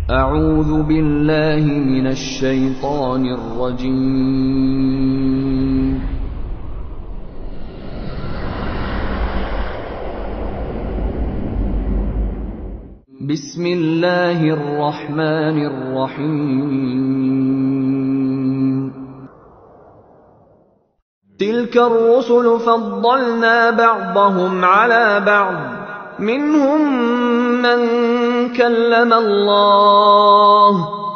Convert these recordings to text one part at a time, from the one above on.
اعوذ بالله من الشیطان الرجیم. بسم الله الرحمن الرحیم. تلك الرسل فضلنا بعضهم على بعض منهم من كلم الله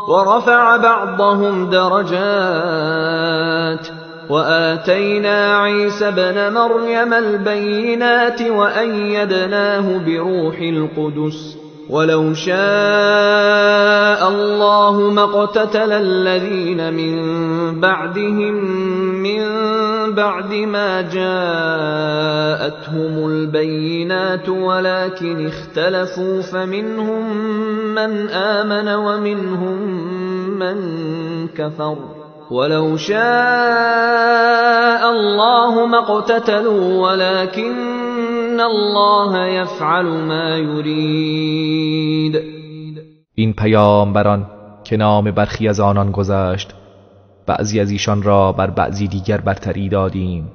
ورفع بعضهم درجات وآتينا عيسى ابن مريم البينات وأيدناه بروح القدس ولو شاء الله ما اقتتل الذين من بعدهم من بعد ما جاءتهم البينات ولكن اختلفوا فمنهم من آمن ومنهم من كفر ولو شاء الله ما اقتتلوا ولكن الله يفعل ما يريد. این پیامبران که نام برخی از آنان گذشت، بعضی از ایشان را بر بعضی دیگر برتری دادیم.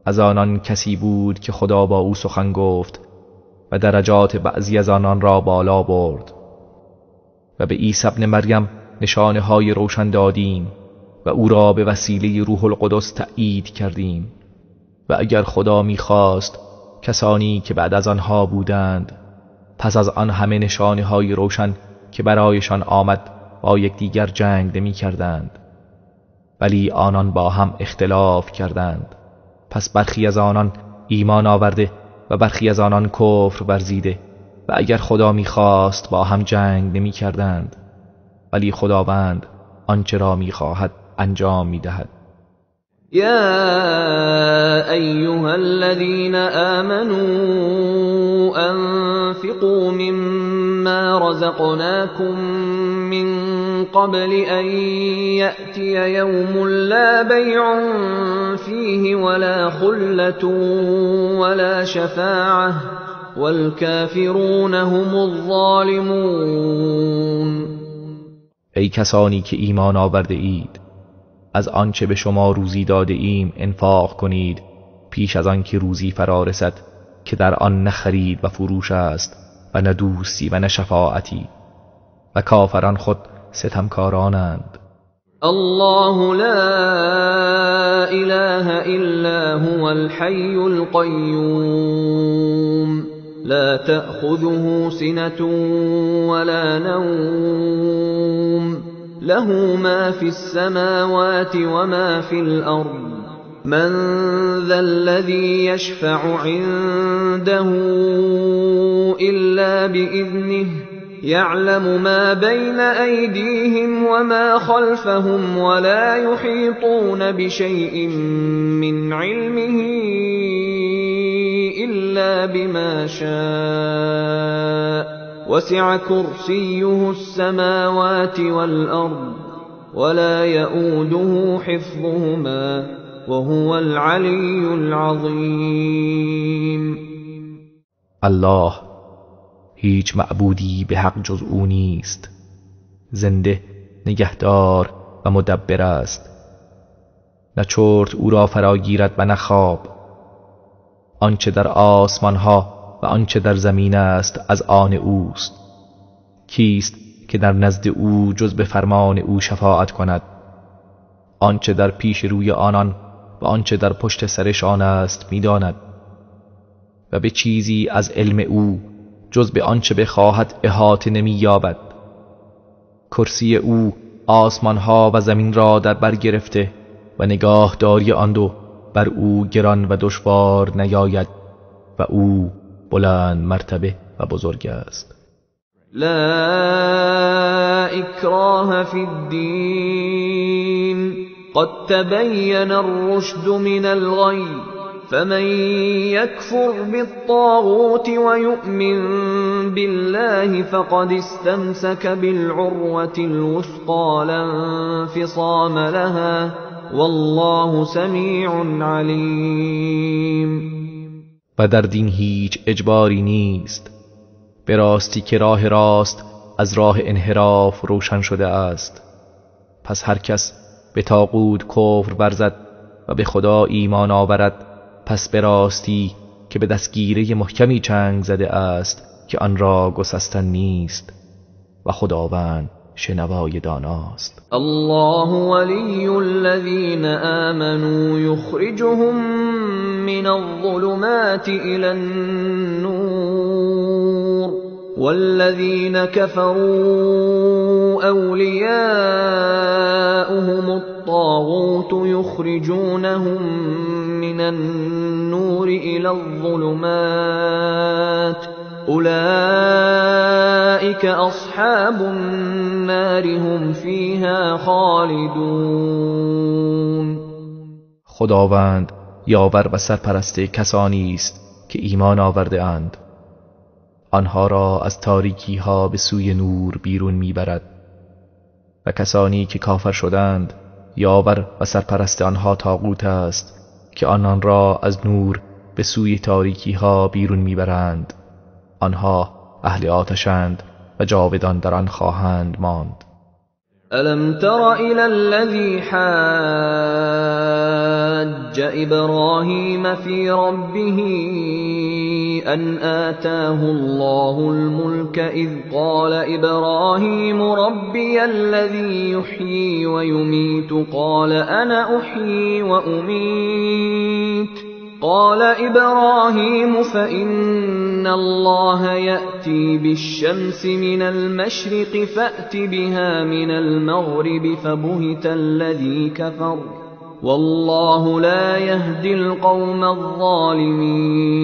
از آنان کسی بود که خدا با او سخن گفت و درجات بعضی از آنان را بالا برد و به عیسی ابن مریم نشانه های روشن دادیم و او را به وسیله روح القدس تأیید کردیم. و اگر خدا می‌خواست کسانی که بعد از آنها بودند پس از آن همه نشانه های روشن که برایشان آمد با یکدیگر جنگ نمی‌کردند، ولی آنان با هم اختلاف کردند. پس برخی از آنان ایمان آورده و برخی از آنان کفر ورزیده و اگر خدا می‌خواست با هم جنگ نمی‌کردند، ولی خداوند آنچه را می‌خواهد انجام می‌دهد. يا أيها الذين آمنوا أنفقوا مما رزقناكم من قبل أن يأتي يوم لا بيع فيه ولا خلة ولا شفاعة والكافرون هم الظالمون. ای کسانی که ایمان آورده اید، از آنچه به شما روزی داده ایم انفاق کنید پیش از آن که روزی فرا رسد که در آن نه خرید و فروش است و نه دوستی و نه شفاعتی و کافران خود ستمکارانند. الله لا اله الا هو الحي القيوم لا تأخذه سنة ولا نوم له ما في السماوات وما في الأرض من ذا الذي يشفع عنده إلا بإذنه يعلم ما بين أيديهم وما خلفهم ولا يحيطون بشيء من علمه إلا بما شاء وسع كرسيه السماوات والأرض ولا يؤوده حفظهما وهو العلي العظيم. الله هیچ معبودی به حق جز او نیست، زنده، نگهدار و مدبر است. نه چرت او را فراگیرد و نه خواب. آنچه در آسمان ها و آنچه در زمین است از آن اوست. کیست که در نزد او جز به فرمان او شفاعت کند؟ آنچه در پیش روی آنان و آنچه در پشت سرشان است می‌داند و به چیزی از علم او جز به آنچه بخواهد احاطه نمی‌یابد. کرسی او آسمان ها و زمین را در بر گرفته و نگاهداری آن دو بر او گران و دشوار نیاید و او بلند مرتبه و بزرگ است. لا اکراه فی الدین قد تبین الرشد من الغی فمن يكفر بالطاغوت ويؤمن بالله فقد استمسك بالعروة الوثقى لا انفصام لها والله سمیع علیم. و در دین هیچ اجباری نیست. به راستی که راه راست از راه انحراف روشن شده است. پس هر کس به طاغوت کفر ورزد و به خدا ایمان آورد، پس به راستی که به دستگیره محکمی چنگ زده است که آن را گسستن نیست و خداوند شنوای داناست. الله ولی الذین آمنوا یخرجهم من الظلمات الی النور والذین کفروا اولیاؤهم الطاغوت یخرجونهم من النور الی الظلمات اولئک اصحاب النار هم فیها خالدون. خداوند یاور و سرپرست کسانی است که ایمان آورده اند. آنها را از تاریکی ها به سوی نور بیرون میبرد و کسانی که کافر شدند یاور و سرپرست آنها طاغوت است که آنان را از نور به سوی تاریکی ها بیرون میبرند. آنها اهل آتشند و جاودان در آن خواهند ماند. ألم تر إلى الذي حاج إبراهيم في ربه أن آتاه الله الملك إذ قال إبراهيم ربي الذي يحيي ويميت قال أنا أحيي وأميت قال إبراهيم فإن الله يأتي بالشمس من المشرق فأت بها من المغرب فبهت الذي كفر والله لا يهدي القوم الظالمين.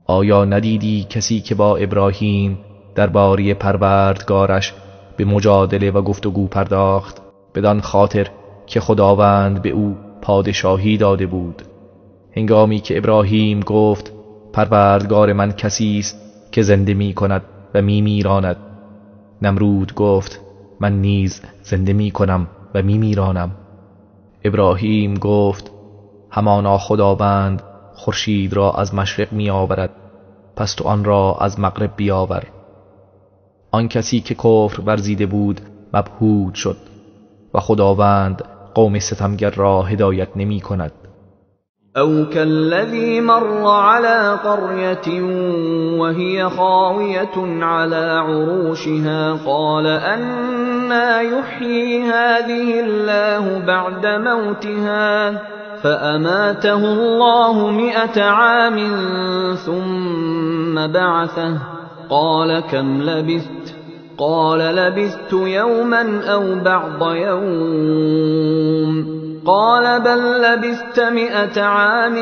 آیا ندیدی کسی که با ابراهیم درباره پروردگارش به مجادله و گفتگو پرداخت، بدان خاطر که خداوند به او پادشاهی داده بود؟ هنگامی که ابراهیم گفت پروردگار من کسی است که زنده می کند و می میراند، نمرود گفت من نیز زنده می کنم و می میرانم. ابراهیم گفت همانا خداوند خورشید را از مشرق می آورد، پس تو آن را از مغرب بیاور. آن کسی که کفر ورزیده بود مبهوت شد و خداوند قوم ستمگر را هدایت نمی کند. أو كالذي مر على قرية وهي خاوية على عروشها قال أنى يحيي هذه الله بعد موتها فأماته الله 100 عام ثم بعثه قال كم لبثت قال لبثت يوما أو بعض يوم قال بل لبثت 100 عام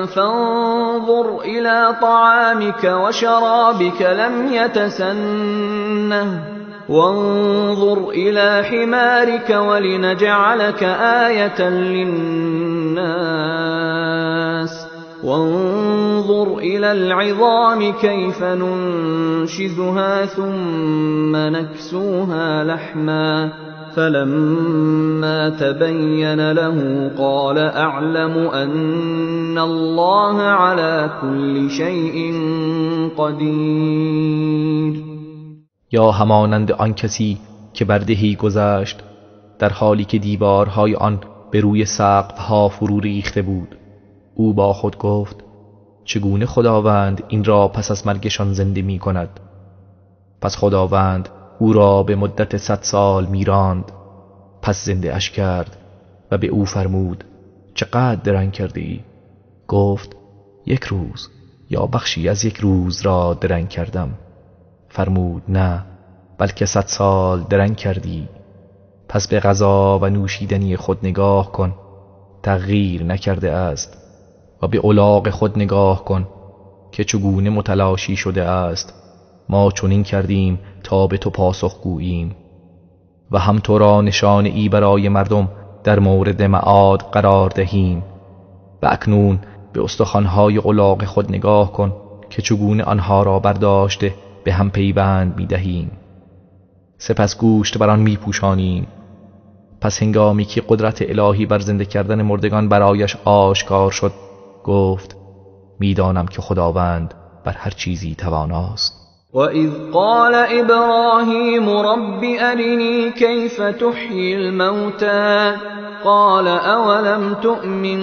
فانظر إلى طعامك وشرابك لم يتسنه وانظر إلى حمارك ولنجعلك آية للناس وانظر إلى العظام كيف ننشزها ثم نكسوها لحما فلما تبين له قال أعلم أن الله على كل شيء قدير. یا همانند آن کسی که بر دهی گذشت در حالی که دیوارهای آن به روی سقفها فرو ریخته بود، او با خود گفت چگونه خداوند این را پس از مرگشان زنده می کند؟ پس خداوند او را به مدت 100 سال میراند، پس زنده اش کرد و به او فرمود چقدر درنگ کرده ای؟ گفت 1 روز یا بخشی از 1 روز را درنگ کردم. فرمود نه، بلکه 100 سال درنگ کردی. پس به غذا و نوشیدنی خود نگاه کن، تغییر نکرده است، و به الاغ خود نگاه کن که چگونه متلاشی شده است. ما چنین کردیم تا به تو پاسخ گوییم و هم تو را نشانه ای برای مردم در مورد معاد قرار دهیم. و اکنون به استخوان‌های الاغ خود نگاه کن که چگونه آنها را برداشته به هم پیوند می دهیم، سپس گوشت بر آن می پوشانیم. پس هنگامی که قدرت الهی بر زنده کردن مردگان برایش آشکار شد، گفت میدانم که خداوند بر هر چیزی تواناست. وَإِذْ قَالَ إِبْرَاهِيمُ رَبِّ أَرِنِي كَيْفَ تُحْيِي الْمَوْتَى قَالَ أَوَلَمْ تُؤْمِنْ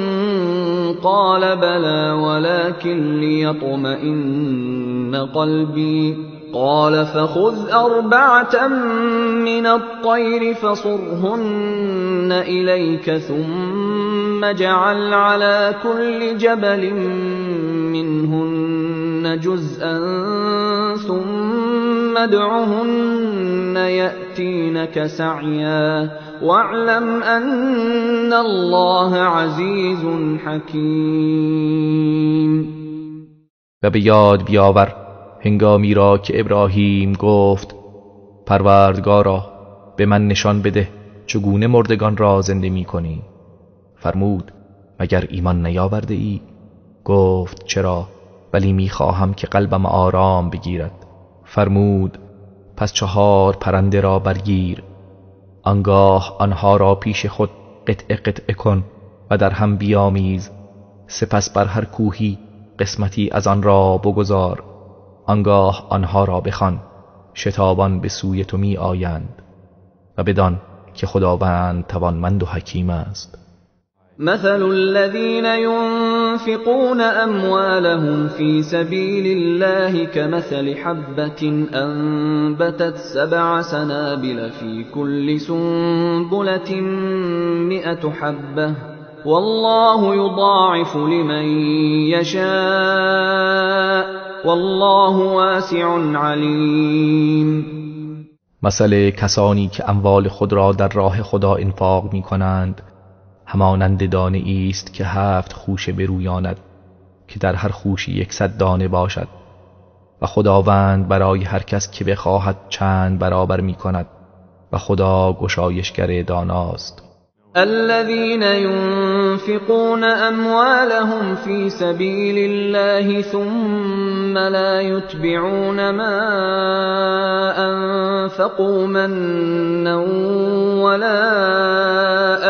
قَالَ بَلَى وَلَكِنْ لِيَطْمَئِنَّ قَلْبِي قَالَ فَخُذْ 4 مِنَ الطَّيْرِ فَصُرْهُنَّ إِلَيْكَ ثُمَّ اجْعَلْ عَلَى كُلِّ جَبَلٍ مِّنْهُنَّ جُزْءًا ثُمَّ ادْعُهُنَّ يَأْتِينَكَ سَعْيًا وَاعْلَمْ أَنَّ اللَّهَ عَزِيزٌ حَكِيمٌ. و به یاد بیاور هنگامی را که ابراهیم گفت پروردگارا به من نشان بده چگونه مردگان را زنده می کنی. فرمود مگر ایمان نیاورده ای؟ گفت چرا، ولی می خواهم که قلبم آرام بگیرد. فرمود پس 4 پرنده را برگیر، آنگاه آنها را پیش خود قطعه قطعه کن و در هم بیامیز، سپس بر هر کوهی قسمتی از آن را بگذار، آنگاه آنها را بخوان، شتابان به سوی تو می آیند و بدان که خداوند توانمند و حکیم است. مثل الذين ينفقون أموالهم في سبيل الله كمثل حبة أنبتت 7 سنابل في كل سنبلة 100 حبة والله يضاعف لمن يشاء والله واسع علیم. مثل کسانی که اموال خود را در راه خدا انفاق می کنند همانند دانه است که 7 خوشه برویاند که در هر خوشی 100 دانه باشد و خداوند برای هر کس که بخواهد چند برابر می کند و خدا گشایشگر داناست. الذين ينفقون أموالهم في سبيل الله ثم لا يتبعون ما أنفقوا منا ولا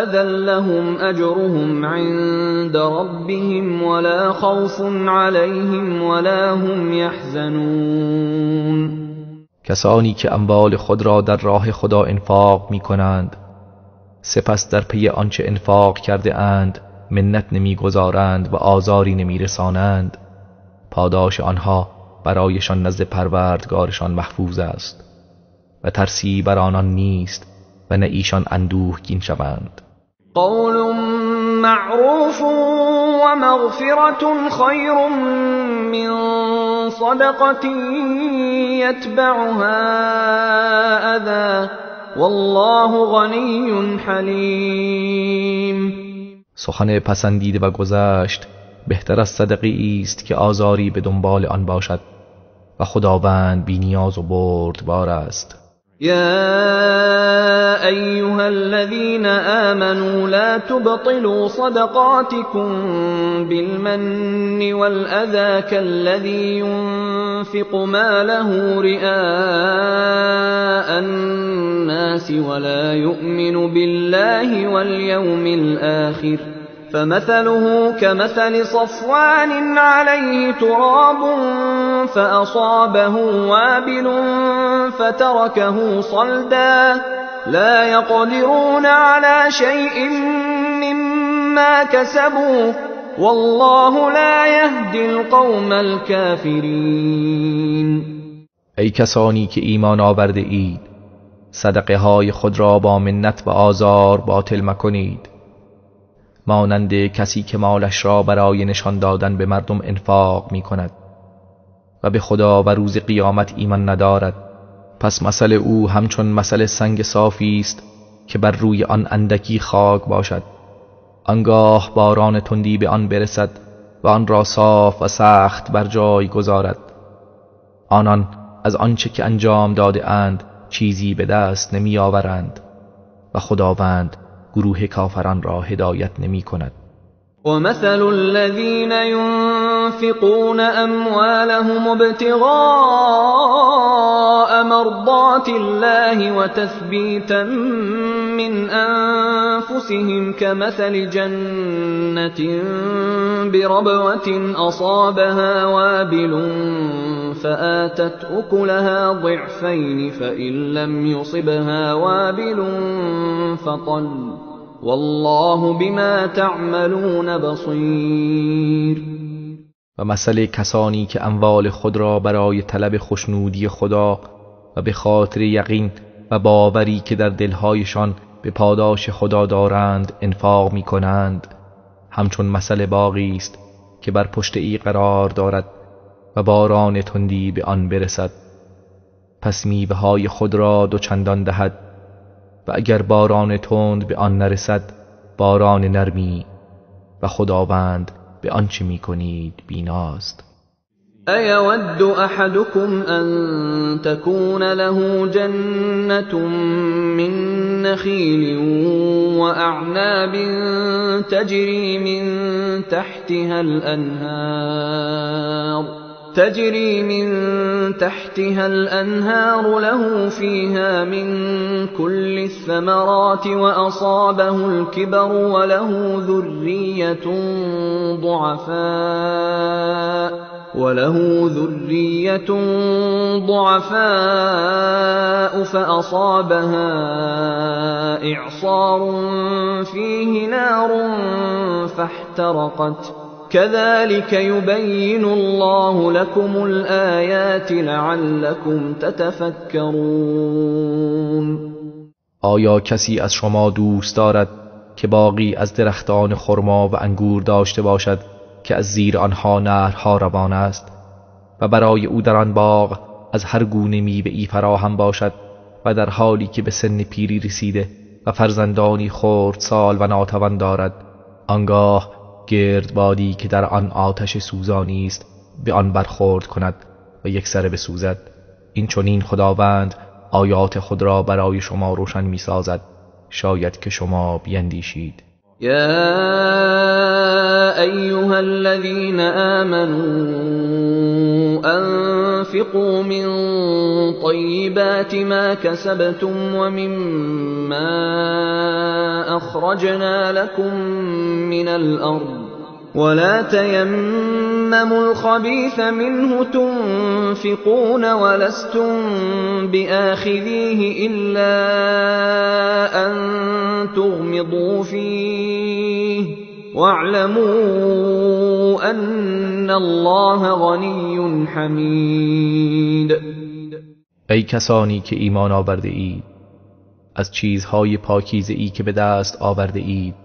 أذى لهم أجرهم عند ربهم ولا خوف عليهم ولا هم يحزنون. کسانی که اموال خود را در راه خدا انفاق می کنند سپس در پی آنچه انفاق کرده اند منت نمیگذارند و آزاری نمیرسانند، پاداش آنها برایشان نزد پروردگارشان محفوظ است و ترسی بر آنان نیست و نه ایشان اندوهگین شوند. قول معروف و مغفرة خیر من صدقة یتبعها اذى والله غنی حلیم. سخن پسندیده و گذشت بهتر از صدقه است که آزاری به دنبال آن باشد و خداوند بی نیاز و بردبار است. یا ایها الذین آمنوا لا تبطلوا صدقاتكم بالمن والأذى كالذي ينفق ماله رئاء الناس ولا يؤمن بالله واليوم الآخر فمثله كمثل صفوان عليه تراب فأصابه وابل فتركه صلدا لا يقدرون على شيء مما كسبوا والله لا يهدي القوم الكافرين. ای کسانی که ایمان آورده اید صدقه های خود را با منت و آزار باطل مکنید، مانند کسی که مالش را برای نشان دادن به مردم انفاق می کند و به خدا و روز قیامت ایمان ندارد، پس مثل او همچون مثل سنگ صافی است که بر روی آن اندکی خاک باشد، آنگاه باران تندی به آن برسد و آن را صاف و سخت بر جای گذارد. آنان از آنچه که انجام داده اند چیزی به دست نمی آورند و خداوند گروه کافران را هدایت نمی کند. ومثل الذين ينفقون أموالهم ابتغاء مرضات الله وتثبيتا من أنفسهم كمثل جنة بربوة أصابها وابل فآتت أكلها ضعفين فإن لم يصبها وابل فطل والله بما تعملون بصیر. و مثل کسانی که اموال خود را برای طلب خوشنودی خدا و به خاطر یقین و باوری که در دلهایشان به پاداش خدا دارند انفاق می کنند همچون مثل باغی است که بر پشت ای قرار دارد و باران تندی به آن برسد پس میوه‌های خود را دوچندان دهد و اگر باران تند به آن نرسد باران نرمی و خداوند به آنچه می‌کنید بیناست. أَيَوَدُّ أَحَدُكُمْ أَن تَكُونَ لَهُ جَنَّةٌ مِّن نَّخِيلٍ وَأَعْنَابٍ تجري من تحتها الأنهار له فيها من كل الثمرات وأصابه الكبر وله ذرية ضعفاء فأصابها إعصار فيه نار فاحترقت كذلك يبين الله لكم الآيات لعلكم تتفكرون. آیا کسی از شما دوست دارد که باغی از درختان خرما و انگور داشته باشد که از زیر آنها نهرها روان است و برای او در آن باغ از هر گونه میوه‌ای فراهم باشد و در حالی که به سن پیری رسیده و فرزندانی خردسال و ناتوان دارد آنگاه گردبادی که در آن آتش سوزانی است به آن برخورد کند و یکسره بسوزد؟ این چنین خداوند آیات خود را برای شما روشن می سازد شاید که شما بیندیشید. یا ایها الذین آمنوا انفقوا من طیبات ما کسبتم ومما اخرجنا لكم من الارض ولا تيمموا الخبيث منه تنفقون ولستم بآخذيه إلا أن تغمضوا فيه واعلموا أن الله غني حمید. ای کسانی که ایمان آورده اید از چیزهای پاکیزه ای که به دست آورده اید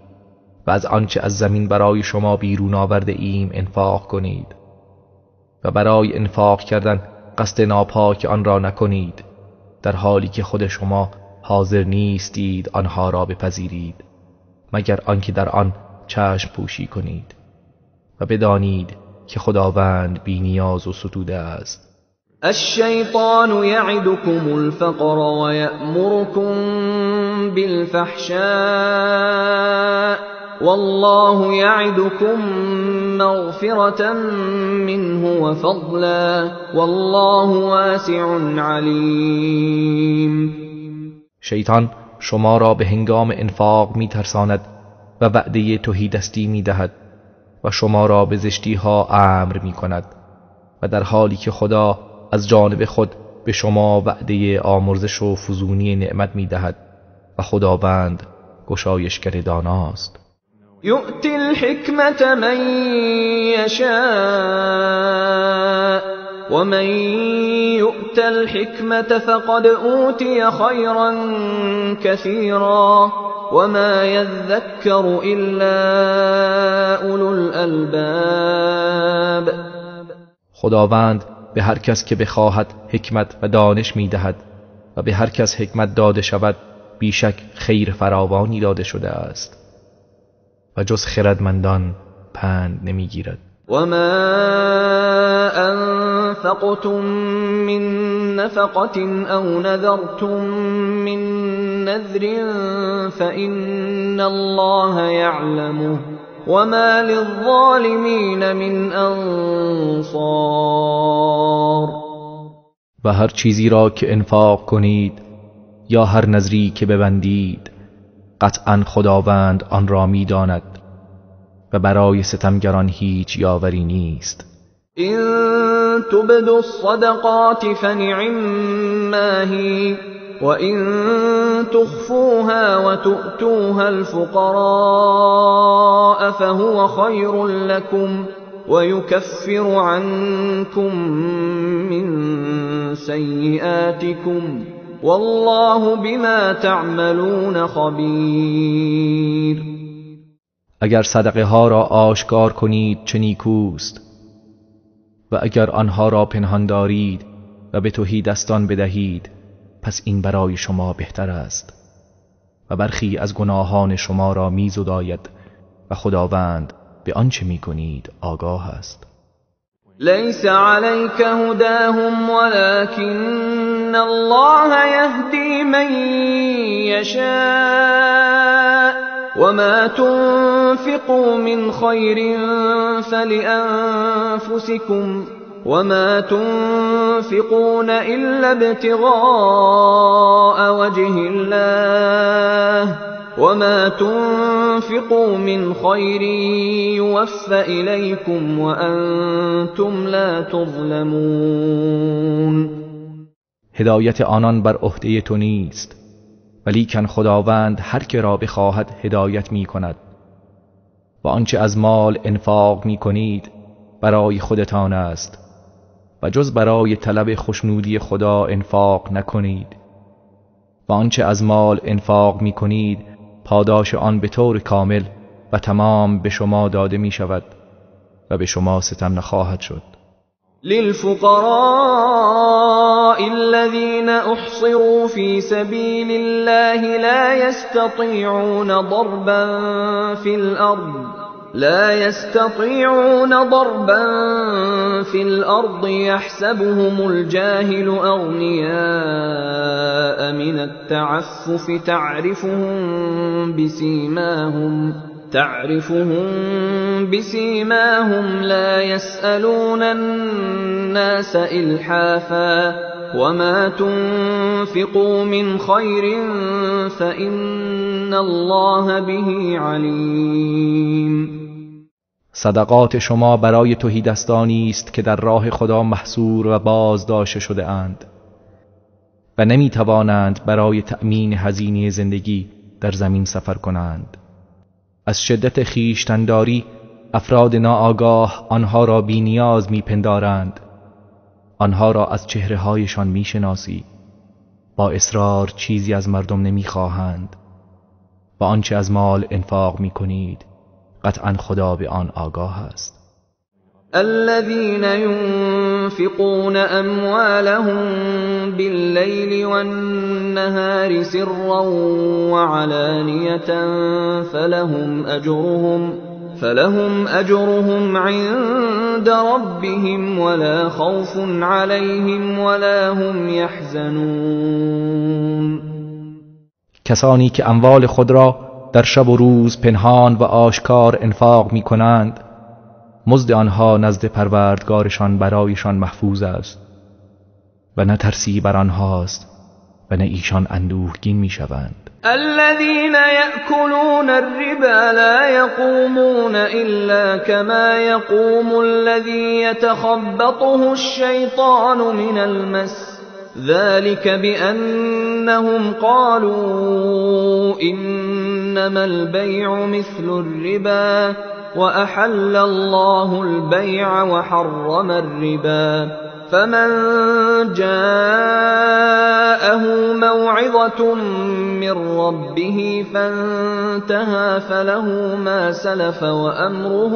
و از آنچه از زمین برای شما بیرون آورده ایم انفاق کنید و برای انفاق کردن قصد ناپاک آن را نکنید در حالی که خود شما حاضر نیستید آنها را بپذیرید مگر آنکه در آن چشم پوشی کنید و بدانید که خداوند بی نیاز و ستوده است. الشیطان یعدکم الفقر و یأمرکم بالفحشاء والله یعدکم مغفرة منه وفضلا والله واسع علیم. شیطان شما را به هنگام انفاق می ترساند و وعده تهیدستی می دهد و شما را به زشتی ها امر می کند و در حالی که خدا از جانب خود به شما وعده آمرزش و فزونی نعمت می دهد و خداوند گشایشگر داناست. یؤتی الحکمة من یشاء ومن یؤت الحکمة فقد اوتی خیرا کثیرا وما یذکر الا اولو الالباب. خداوند به هر کس که بخواهد حکمت و دانش می‌دهد و به هر کس حکمت داده شود بیشک خیر فراوانی داده شده است و جز خردمندان پند نمیگیرد. وما انفقتم من نفقة او نذرتم من نذر فإن الله يعلمه وما للظالمین من انصار. و هر چیزی را که انفاق کنید یا هر نذری که ببندید قطعا خداوند آن را می‌داند و برای ستمگران هیچ یاوری نیست. إن تبدوا الصدقات فنعما هي وإن تخفوها وتؤتوها الفقراء فهو خير لكم ويكفر عنكم من سيئاتكم والله بما تعملون خبير. اگر صدقه ها را آشکار کنید چه نیکوست و اگر آنها را پنهان دارید و به تهیدستان بدهید پس این برای شما بهتر است و برخی از گناهان شما را میزداید و خداوند به آنچه میکنید آگاه است. ليس عليك هداهم ولكن الله يهدي من يشاء وما تنفقوا من خير فلأنفسكم وما تنفقون إلا ابتغاء وجه الله وما تنفقوا من خير يوفى إليكم وأنتم لا تظلمون. هدایت آنان بر عهده تو نیست ولیکن خداوند هر که را بخواهد هدایت می کند و آنچه از مال انفاق می کنید برای خودتان است و جز برای طلب خوشنودی خدا انفاق نکنید و آنچه از مال انفاق می کنید پاداش آن به طور کامل و تمام به شما داده می شود و به شما ستم نخواهد شد. للفقراء الذين احصروا في سبيل الله لا يستطيعون ضربا في الأرض يحسبهم الجاهل أغنياء من التعفف تعرفهم بسيماهم لا يسألون الناس إلحافا وما تنفقوا من خير فإن الله به عليم. صدقات شما برای تهیدستانی است که در راه خدا محصور و بازداشته شده اند و نمی توانند برای تأمین هزینه زندگی در زمین سفر کنند. از شدت خویشتن‌داری افراد ناآگاه آنها را بی نیاز می پندارند. آنها را از چهره‌هایشان می شناسی. با اصرار چیزی از مردم نمی خواهند و آنچه از مال انفاق می کنید قطعا خدا به آن آگاه است. الذين ينفقون أموالهم بالليل والنهار سرا وعلانية فلهم أجرهم عند ربهم ولا خوف عليهم ولا هم يحزنون. کسانی که اموال خود را در شب و روز پنهان و آشکار انفاق می کنند مزد آنها نزد پروردگارشان برایشان محفوظ است و نه ترسی بر آنهاست و نه ایشان اندوهگین می شوند. الذين يأكلون الربا لا يقومون إلا كما يقوم الذي يتخبطه الشيطان من المس ذلك بأنهم قالوا إنما البيع مثل الربا وأحل الله البيع وحرم الربا فمن جاءه موعظة من ربه فانتهى فله ما سلف وأمره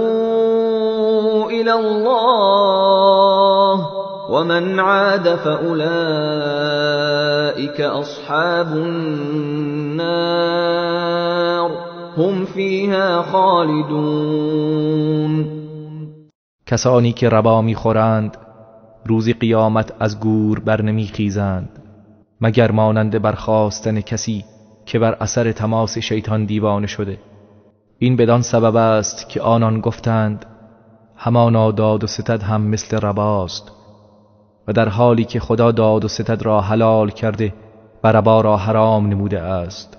إلى الله ومن عاد فأولئك أصحاب النار هم فيها خالدون. کسانی که ربا می‌خورند روز قیامت از گور بر نمیخیزند مگر مانند برخاستن کسی که بر اثر تماس شیطان دیوانه شده این بدان سبب است که آنان گفتند همانا داد و ستد هم مثل رباست، و در حالی که خدا داد و ستد را حلال کرده و ربا را حرام نموده است.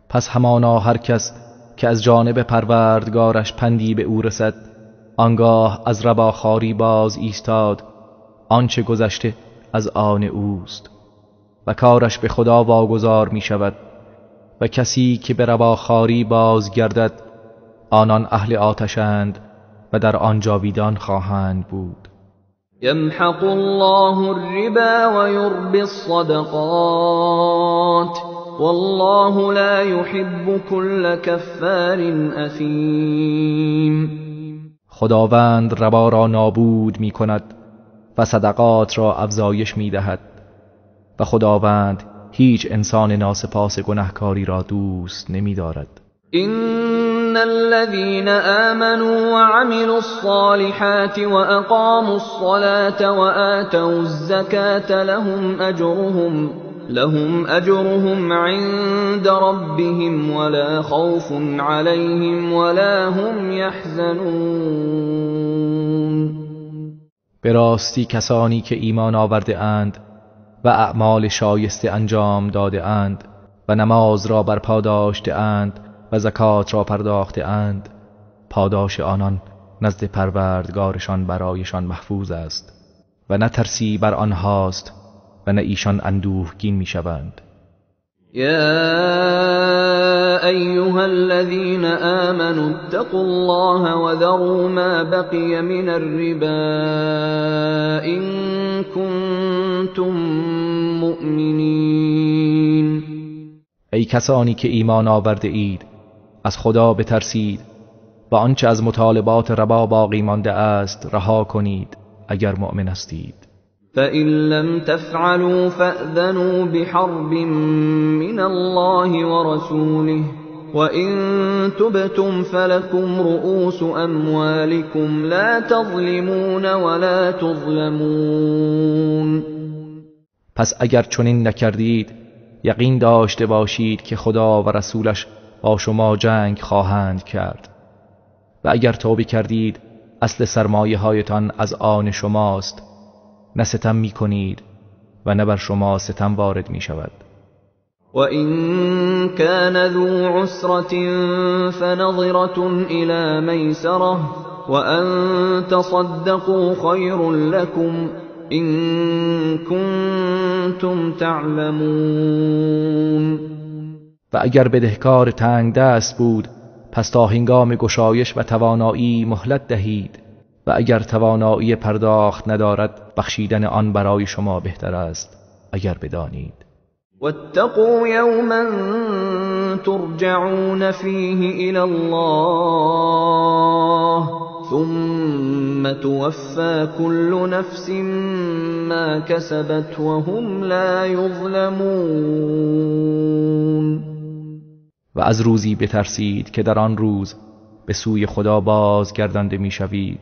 پس همانا هر کس که از جانب پروردگارش پندی به او رسد، آنگاه از رباخواری باز ایستاد، آنچه گذشته از آن اوست و کارش به خدا واگذار می شود. و کسی که به رباخواری باز گردد، آنان اهل آتشند و در آن جاویدان خواهند بود. یمحق الله الربا و یربی الصدقات والله لا يحب كل كفار اثیم. خداوند ربا را نابود می کند و صدقات را افزایش می دهد و خداوند هیچ انسان ناسپاس گناهکاری را دوست نمی دارد. إن الذين آمنوا وعملوا الصالحات وأقاموا الصلاة وآتوا الزكاة لهم أجرهم عند ربهم ولا خوف عليهم ولا هم يحزنون. به راستی کسانی که ایمان آورده اند و اعمال شایسته انجام داده اند و نماز را برپا داشته اند و زکات را پرداخته اند، پاداش آنان نزد پروردگارشان برایشان محفوظ است و نه ترسی بر آنهاست و نه ایشان اندوهگین میشوند. يا أيها الذين آمنوا اتقوا الله وذروا ما بقي من الربا إن كنتم مؤمنين. ای کسانی که ایمان آورده اید، از خدا بترسید و آنچه از مطالبات ربا باقی مانده است رها کنید اگر مؤمن هستید. فإن لم تفعلوا فأذنوا بحرب من الله ورسوله وإن تبتم فلكم رؤوس أموالكم لا تظلمون ولا تظلمون. پس اگر چنین نکردید یقین داشته باشید که خدا و رسولش با شما جنگ خواهند کرد و اگر توبه کردید اصل سرمایه هایتان از آن شماست، نه ستم می کنید و نه بر شما ستم وارد می شود. وَإِن كَانَ ذُو عُسْرَةٍ فَنَظِرَةٌ إِلَى مَيْسَرَةٍ وَأَن تَصَدَّقُوا خَيْرٌ لَكُمْ إِن كُنتُمْ تَعْلَمُونَ. و اگر بدهکار تنگ دست بود پس تا هنگام گشایش و توانایی مهلت دهید و اگر توانایی پرداخت ندارد بخشیدن آن برای شما بهتر است اگر بدانید. واتقوا يوما ترجعون فيه إلى الله ثم توفى كل نفس ما كسبت وهم لا يظلمون. و از روزی بترسید که در آن روز به سوی خدا بازگردانده میشوید،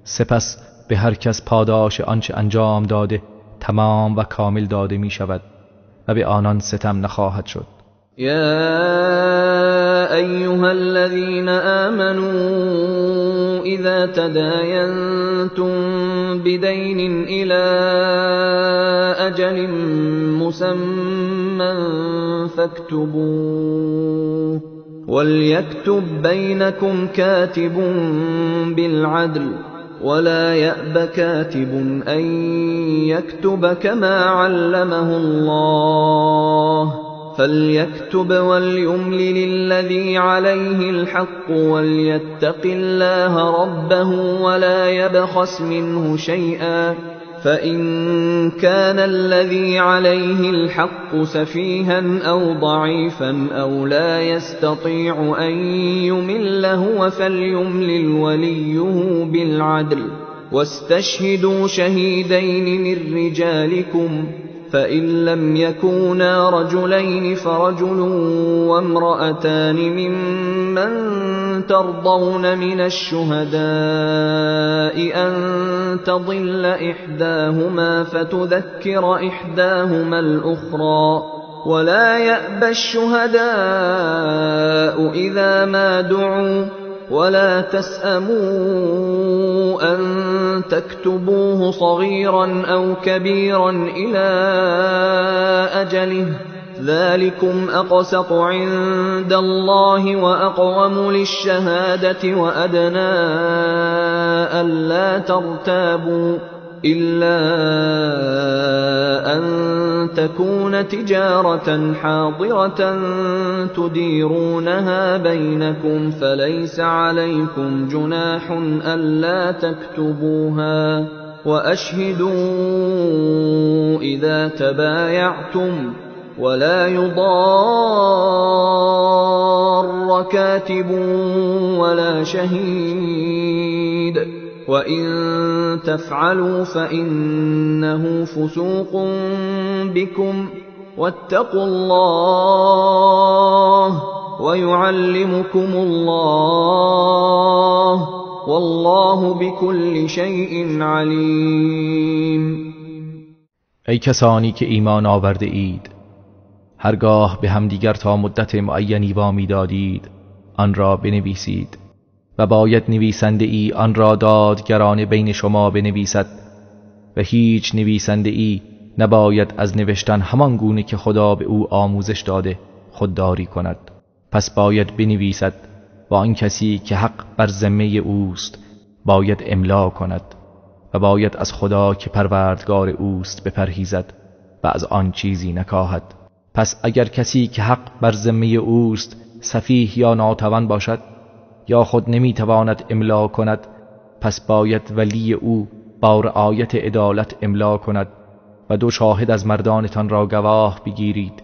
سپس به هر کس پاداش آنچه انجام داده تمام و کامل داده می شود و به آنان ستم نخواهد شد. يا أيها الذين آمنوا إذا تداينتم بدين إلى أجل مسمى فاكتبوه وليكتب بينكم كاتب بالعدل ولا يأب كاتب أن يكتب كما علمه الله فليكتب وليملل الذي عليه الحق وليتق الله ربه ولا يبخس منه شيئا فإن كان الذي عليه الحق سفيها أو ضعيفا أو لا يستطيع أن يمل هو فليملل وليه بالعدل واستشهدوا شهيدين من رجالكم فإن لم يكونا رجلين فرجل وامرأتان ممن ترضون من الشهداء أن تضل إحداهما فتذكر إحداهما الأخرى ولا يأبى الشهداء إذا ما دعوا ولا تسأموا أن تكتبوه صغيرا أو كبيرا إلى أجله ذلكم أقسط عند الله وأقوم للشهادة وأدنى ألا ترتابوا إلا أن تكون تجارة حاضرة تديرونها بينكم فليس عليكم جناح ألا تكتبوها وأشهدوا إذا تبايعتم ولا يضار كاتب ولا شهيد وإن تفعلوا فإنه فسوق بكم واتقوا الله ويعلمكم الله والله بكل شيء عليم. ای کسانی که ایمان آورده اید، هرگاه به همدیگر تا مدت معینی وامی دادید آن را بنویسید و باید نویسنده ای آن را دادگرانه بین شما بنویسد و هیچ نویسنده ای نباید از نوشتن همان گونه که خدا به او آموزش داده خودداری کند. پس باید بنویسد و آن کسی که حق بر ذمه اوست باید املا کند و باید از خدا که پروردگار اوست بپرهیزد و از آن چیزی نکاهد. پس اگر کسی که حق بر ذمه اوست سفیه یا ناتوان باشد یا خود نمیتواند املا کند، پس باید ولی او با رعایت عدالت املا کند و 2 شاهد از مردانتان را گواه بگیرید.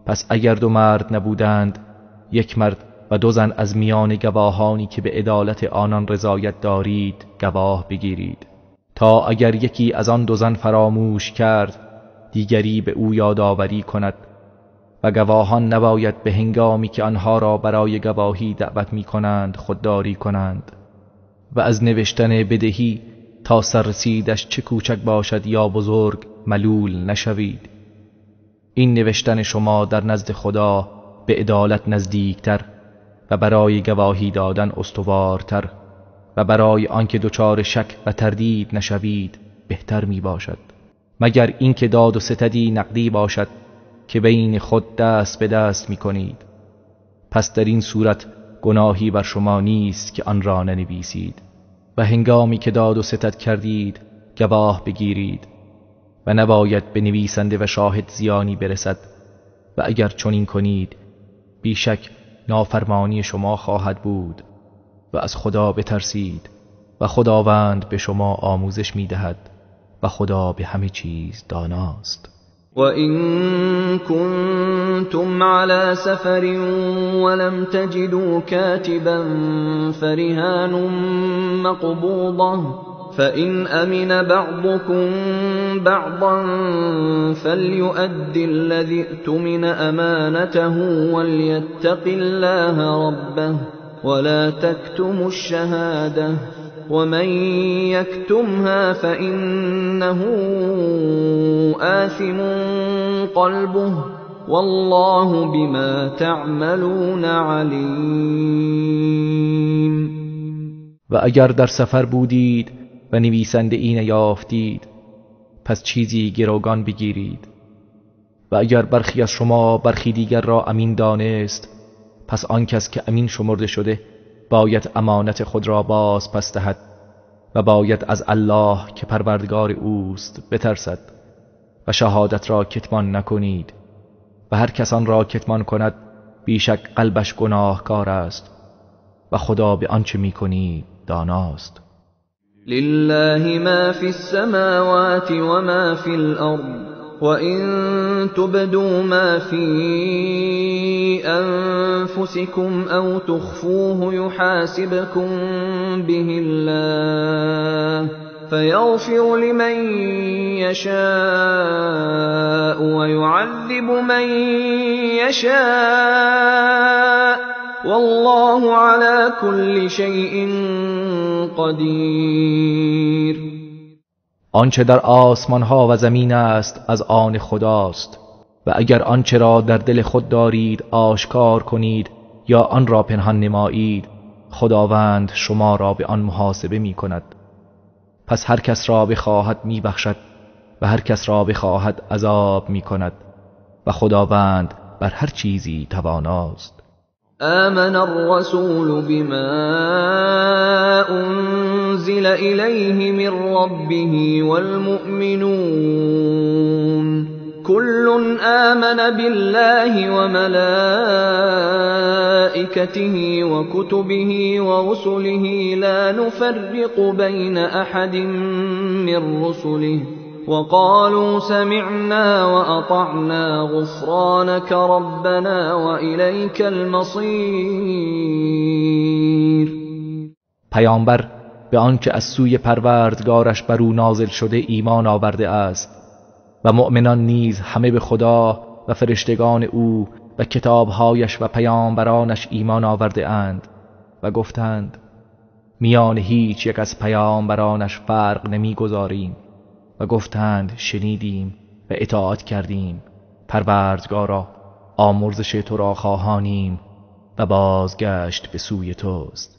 پس اگر 2 مرد نبودند 1 مرد و 2 زن از میان گواهانی که به عدالت آنان رضایت دارید گواه بگیرید، تا اگر یکی از آن 2 زن فراموش کرد دیگری به او یادآوری کند و گواهان نباید به هنگامی که آنها را برای گواهی دعوت می کنند خودداری کنند و از نوشتن بدهی تا سررسیدش چه کوچک باشد یا بزرگ ملول نشوید. این نوشتن شما در نزد خدا به عدالت نزدیکتر و برای گواهی دادن استوارتر و برای آنکه دچار شک و تردید نشوید بهتر می باشد، مگر اینکه داد و ستدی نقدی باشد که بین خود دست به دست می کنید. پس در این صورت گناهی بر شما نیست که آن را ننویسید و هنگامی که داد و ستد کردید گواه بگیرید و نباید به نویسنده و شاهد زیانی برسد و اگر چنین کنید بیشک نافرمانی شما خواهد بود و از خدا بترسید و خداوند به شما آموزش می دهد و خدا به همه چیز داناست. وَإِن كُنتُمْ عَلَى سَفَرٍ وَلَمْ تَجِدُوا كَاتِبًا فَرِهَانٌ مَّقْبُوضَةٌ فَإِنْ أَمِنَ بَعْضُكُمْ بَعْضًا فَلْيُؤَدِّ الَّذِي اؤْتُمِنَ أَمَانَتَهُ وَلْيَتَّقِ اللَّهَ رَبَّهُ وَلَا تَكْتُمُوا الشَّهَادَةَ وَمَن يَكْتُمْهَا فَإِنَّهُ آثِمٌ قَلْبُهُ وَاللَّهُ بِمَا تَعْمَلُونَ عَلِيمٌ. و اگر در سفر بودید و نویسنده ای نیافتید پس چیزی گروگان بگیرید و اگر برخی از شما برخی دیگر را امین دانست پس آن کس که امین شمرده شده باید امانت خود را باز پس دهد و باید از الله که پروردگار اوست بترسد و شهادت را کتمان نکنید و هر کس آن را کتمان کند بیشک قلبش گناهکار است و خدا به آنچه می‌کنید داناست. لله ما فی السماوات و ما فی الارض وَإِن تُبْدُوا مَا فِي أَنفُسِكُمْ أَوْ تُخْفُوهُ يُحَاسِبْكُم بِهِ اللَّهُ فَيَغْفِرُ لِمَن يَشَاءُ وَيُعَذِّبُ مَن يَشَاءُ وَاللَّهُ عَلَى كُلِّ شَيْءٍ قَدِيرٌ. آنچه در آسمان ها و زمین است از آن خداست. و اگر آنچه را در دل خود دارید آشکار کنید یا آن را پنهان نمایید، خداوند شما را به آن محاسبه می کند. پس هر کس را بخواهد می بخشد و هر کس را بخواهد عذاب می کند و خداوند بر هر چیزی تواناست. آمن الرسول بما أنزل إليه من ربه والمؤمنون كل آمن بالله وملائكته وكتبه ورسله لا نفرق بين أحد من رسله وقالوا سمعنا وأطعنا غفرانك ربنا وإليك المصير. پیامبر به آنچه از سوی پروردگارش بر او نازل شده ایمان آورده است و مؤمنان نیز همه به خدا و فرشتگان او و کتابهایش و پیامبرانش ایمان آورده اند و گفتند میان هیچ یک از پیامبرانش فرق نمیگذاریم و گفتند شنیدیم و اطاعت کردیم، پروردگارا آمرزش تو را خواهانیم و بازگشت به سوی توست.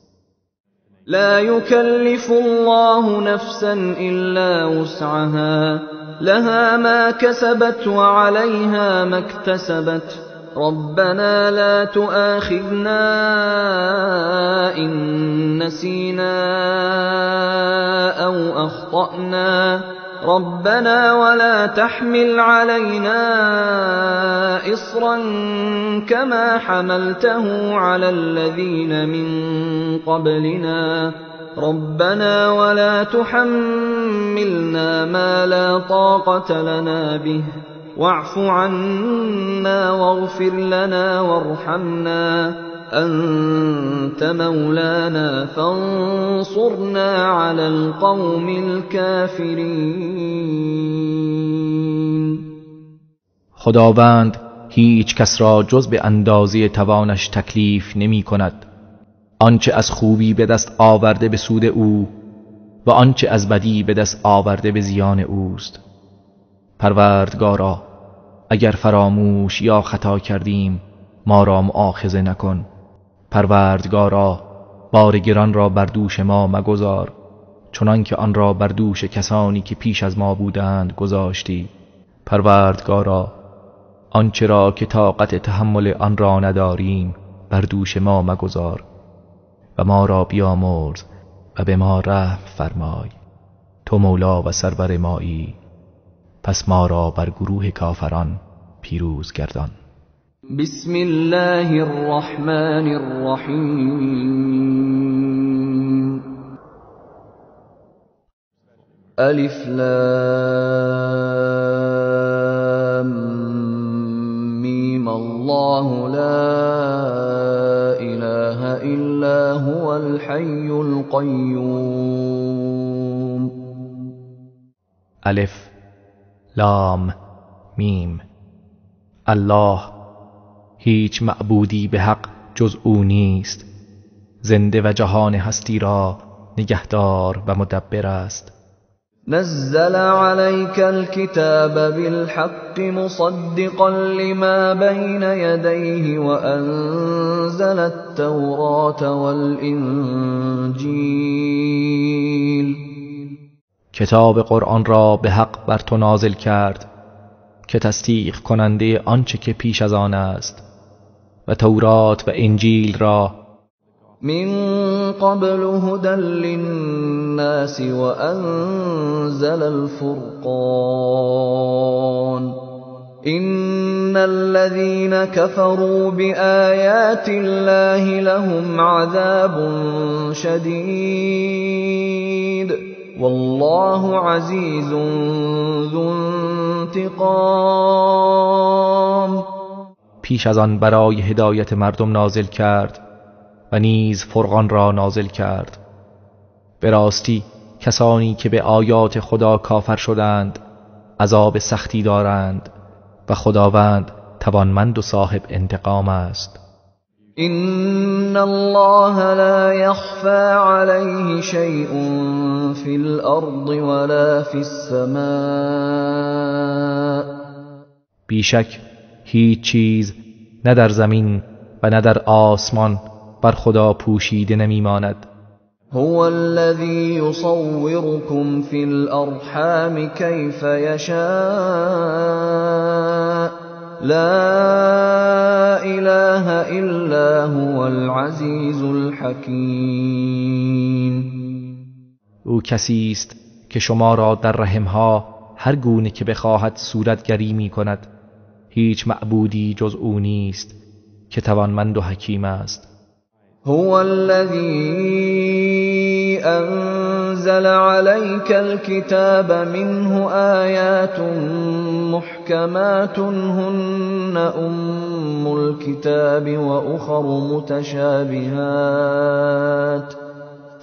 لا يكلف الله نفسا إلا وسعها لها ما كسبت وعليها ما اكتسبت ربنا لا تؤاخذنا إن نسينا أو أخطأنا ربنا ولا تحمل علينا إصرا كما حملته على الذين من قبلنا ربنا ولا تحملنا ما لا طاقة لنا به واعف عنا واغفر لنا وارحمنا أنت مولانا فانصرنا على القوم الكافرين. خداوند هیچ کس را جز به اندازه توانش تکلیف نمی کند. آنچه از خوبی به دست آورده به سود او و آنچه از بدی به دست آورده به زیان اوست. پروردگارا اگر فراموش یا خطا کردیم ما را مؤاخذه نکن. پروردگارا بار گران را بر دوش ما مگذار چنان که آن را بر دوش کسانی که پیش از ما بودند گذاشتی. پروردگارا آنچه را که طاقت تحمل آن را نداریم بر دوش ما مگذار و ما را بیامرز و به ما رحم فرمای. تو مولا و سرور مایی، پس ما را بر گروه کافران پیروز گردان. بسم الله الرحمن الرحیم. الف لام میم الله لا اله الا هو الحي القيوم. الف لام میم. الله هیچ معبودی به حق جز او نیست، زنده و جهان هستی را نگهدار و مدبر است. نزل عليك الكتاب بالحق مصدقا لما بين يديه وأنزل التوراة والإنجيل. کتاب قرآن را به حق بر تو نازل کرد که تصدیق کننده آنچه که پیش از آن است و تورات و انجیل را. من قبل هدى للناس وأنزل الفرقان إن الذين كفروا بآيات الله لهم عذاب شديد والله عزيز ذو انتقام. پیش از آن برای هدایت مردم نازل کرد و نیز فرقان را نازل کرد. به راستی کسانی که به آیات خدا کافر شدند عذاب سختی دارند و خداوند توانمند و صاحب انتقام است. إن الله لا يخفى عليه شيء في الأرض ولا في السماء. بیشک هیچ چیز نه در زمین و نه در آسمان بر خدا پوشیده نمیماند. هو الذی یصورکم فی الارحام کیف یشاء لا اله الا هو العزیز الحکیم. او کسی است که شما را در رحمها هر گونه که بخواهد صورتگری می کند. هیچ معبودی جز او نیست که توانمند و حکیم است. هو الذی انزل عليك الكتاب منه آیات محکمات هن ام الكتاب وأخر متشابهات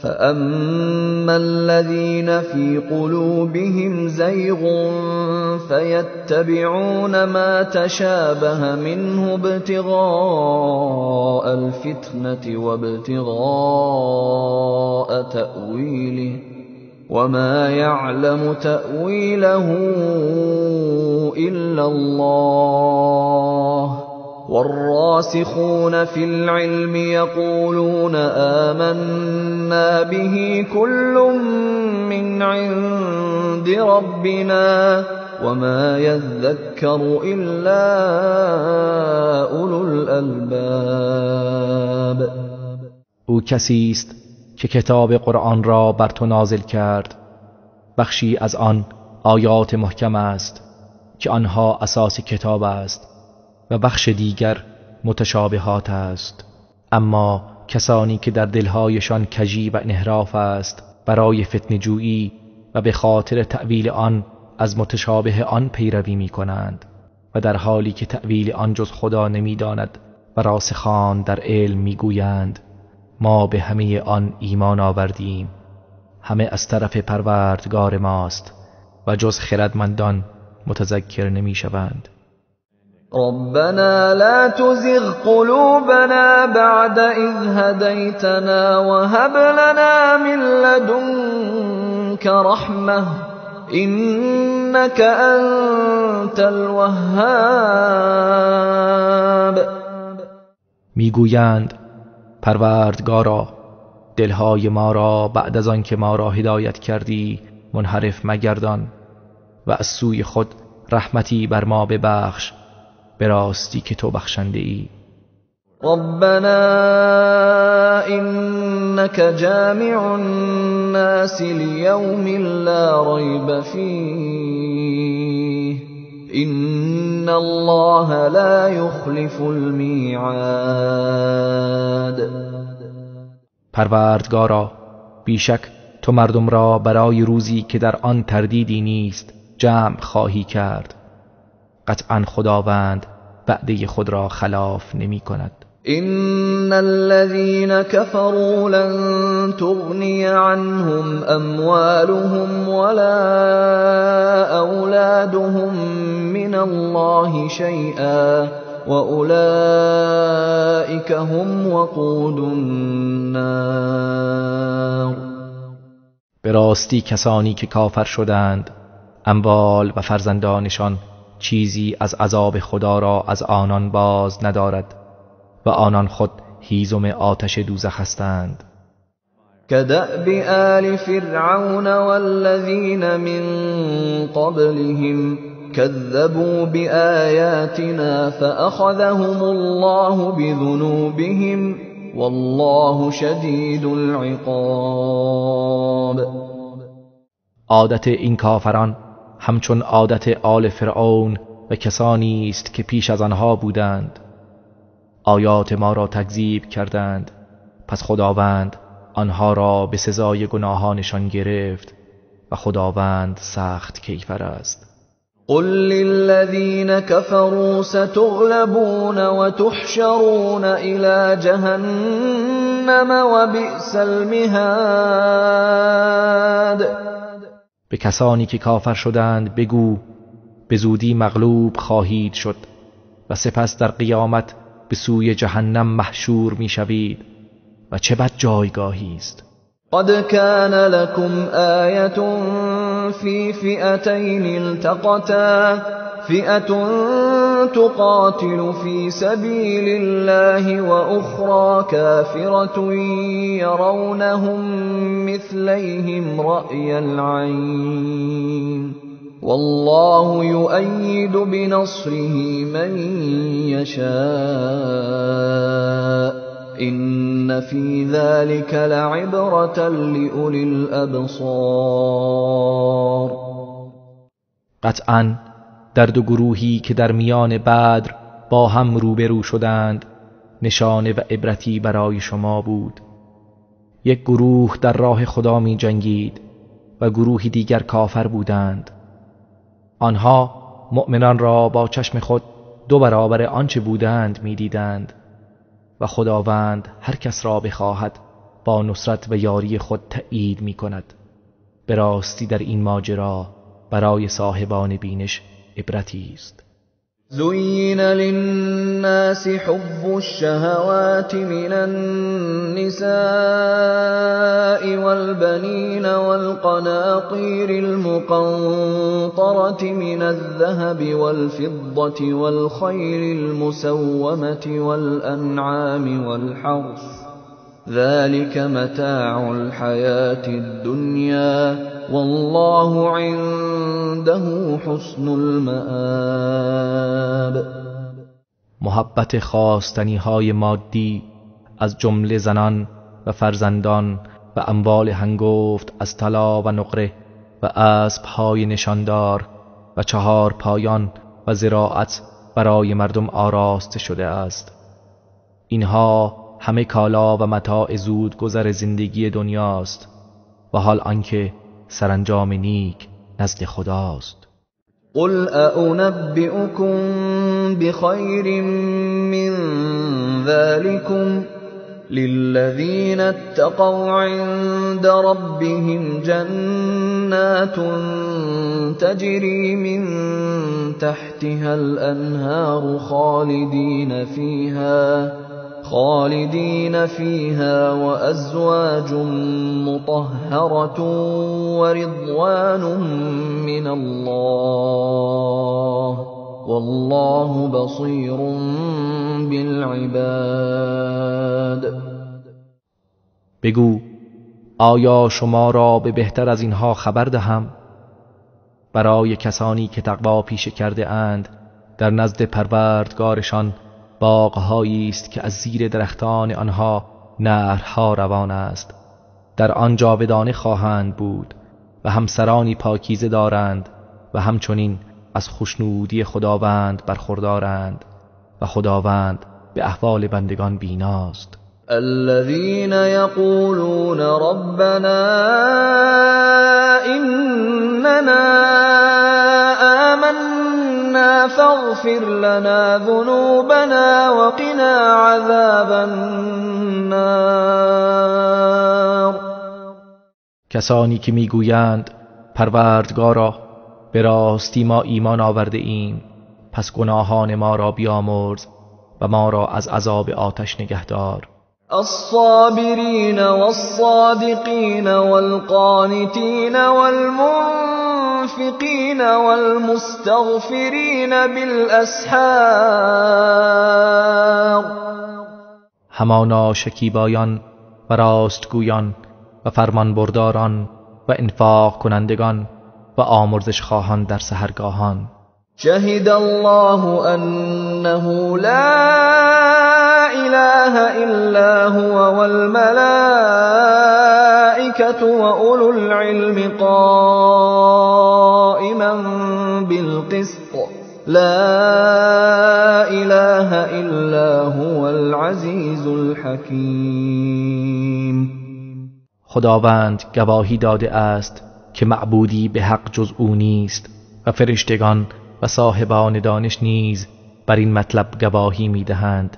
فأما الذين في قلوبهم زيغ فيتبعون ما تشابه منه ابتغاء الفتنة وابتغاء تأويله وما يعلم تأويله إلا الله والراسخون في العلم يقولون آمنا به كل من عند ربنا وما يذكر إلا أولو الألباب. او کسی است که کتاب قرآن را بر تو نازل کرد. بخشی از آن آیات محکم است که آنها اساس کتاب است و بخش دیگر متشابهات است. اما کسانی که در دلهایشان کجی و انحراف است برای فتنه جویی و به خاطر تأویل آن از متشابه آن پیروی می کنند و در حالی که تأویل آن جز خدا نمی داند و راسخان در علم می گویند ما به همه آن ایمان آوردیم، همه از طرف پروردگار ماست و جز خردمندان متذکر نمی شوند. ربنا لا تزغ قلوبنا بعد إذ هديتنا وهب لنا من لدنك رحمة إنك أنت الوهاب. میگویند پروردگارا دلهای ما را بعد از آن که ما را هدایت کردی منحرف مگردان و از سوی خود رحمتی بر ما ببخش، به راستی که تو بخشنده ای. ربنا إنك جامع الناس ليوم لا ريب فيه إن الله لا يخلف الميعاد. پروردگارا بیشک تو مردم را برای روزی که در آن تردیدی نیست جمع خواهی کرد. قطعا خداوند وعده خود را خلاف نمی کند. إن الذين كفروا لن تغني عنهم أموالهم ولا أولادهم من الله شيئا وأولئك هم وقود النار. به راستی کسانی که کافر شدند اموال و فرزندانشان چیزی از عذاب خدا را از آنان باز ندارد و آنان خود هیزم آتش دوزخ هستند. كدأب آل فرعون والذين من قبلهم كذبوا بآياتنا فأخذهم الله بذنوبهم والله شدید العقاب. عادت این کافران همچون عادت آل فرعون و کسانی است که پیش از آنها بودند. آیات ما را تکذیب کردند، پس خداوند آنها را به سزای گناهانشان گرفت و خداوند سخت کیفر است. قل للذین كفروا ستغلبون وتحشرون إلى جهنم وبئس المهاد. به کسانی که کافر شدند بگو به زودی مغلوب خواهید شد و سپس در قیامت به سوی جهنم محشور می شوید و چه بد جایگاهی است. قد كان لكم آية في فئتين التقتا فئة تقاتل في سبيل الله وأخرى كافرة يرونهم مثليهم رأي العين والله يؤيد بنصره من يشاء إن في ذلك لعبرة لأولي الأبصار. قطعاً در دو گروهی که در میان بدر با هم روبرو شدند نشانه و عبرتی برای شما بود. یک گروه در راه خدا می جنگید و گروهی دیگر کافر بودند. آنها مؤمنان را با چشم خود 2 برابر آنچه بودند می دیدند و خداوند هر کس را بخواهد با نصرت و یاری خود تأیید می کند. به راستی در این ماجرا برای صاحبان بینش عبرتی است. زين للناس حب الشهوات من النساء والبنين والقناطير المقنطرة من الذهب والفضة والخيل المسومة والأنعام والحرث ذلك متاع الحياة الدنيا والله عنده حسن المآب. محبت خواستنی های مادی از جمله زنان و فرزندان و اموال هنگفت از طلا و نقره و اسب های نشاندار و 4 پایان و زراعت برای مردم آراسته شده است. اینها همه کالا و متاع زود گذر زندگی دنیاست و حال آنکه سرانجام نیک نزد خداست. قل أأنبئكم بخير من ذلكم للذين اتقوا عند ربهم جنات تجري من تحتها الأنهار خالدين فيها وأزواج مطهرة ورضوان من الله والله بصير بالعباد. بگو آیا شما را به بهتر از اینها خبر دهم؟ برای کسانی که تقوا پیشه کرده اند در نزد پروردگارشان باغ‌هایی است که از زیر درختان آنها نهرها روان است. در آن جاودانه خواهند بود و همسرانی پاکیزه دارند و همچنین از خوشنودی خداوند برخوردارند و خداوند به احوال بندگان بیناست. الذين يقولون ربنا إننا آمنا فاغفر لنا ذنوبنا وقنا عذاب النار. کسانی که میگویند پروردگارا به راستی ما ایمان آورده ایم پس گناهان ما را بیامرز و ما را از عذاب آتش نگهدار. الصابرين والصادقين والقانتين والمنفقين والمستغفرين بالأسحار. همانا شکیبایان و راستگویان و فرمانبرداران و انفاق کنندگان و آمرزش خواهان در سحرگاهان. شهد الله أنه لا إله إلا هو والملائكة وأولو العلم قائما بالقسط لا إله إلا هو العزيز الحكيم. خداوند گواهی داده است که معبودی به حق جز او نیست و فرشتگان و صاحبان دانش نیز بر این مطلب گواهی می‌دهند،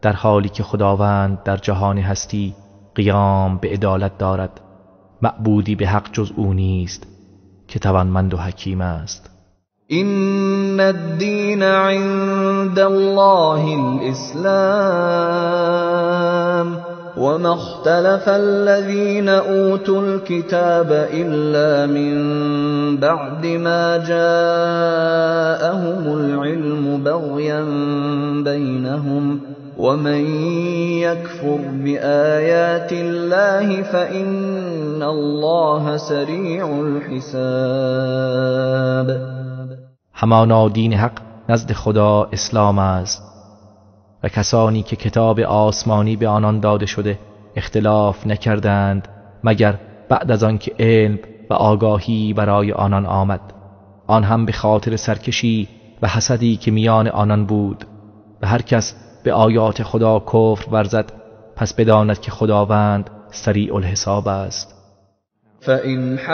در حالی که خداوند در جهان هستی قیام به عدالت دارد. معبودی به حق جز او نیست که توانمند و حکیم است. إن الدين عند الله الإسلام وما اختلف الذين أوتوا الكتاب إلا من بعد ما جاءهم العلم بغيا بينهم ومن يكفر بآيات الله فإن الله سریع الحساب. همانا دین حق نزد خدا اسلام است و کسانی که کتاب آسمانی به آنان داده شده اختلاف نکردند مگر بعد از آن که علم و آگاهی برای آنان آمد، آن هم به خاطر سرکشی و حسدی که میان آنان بود. و هر کس به آیات خدا کفر ورزد پس بداند که خداوند سریع الحساب است. فَإِنْ حَاجُّوكَ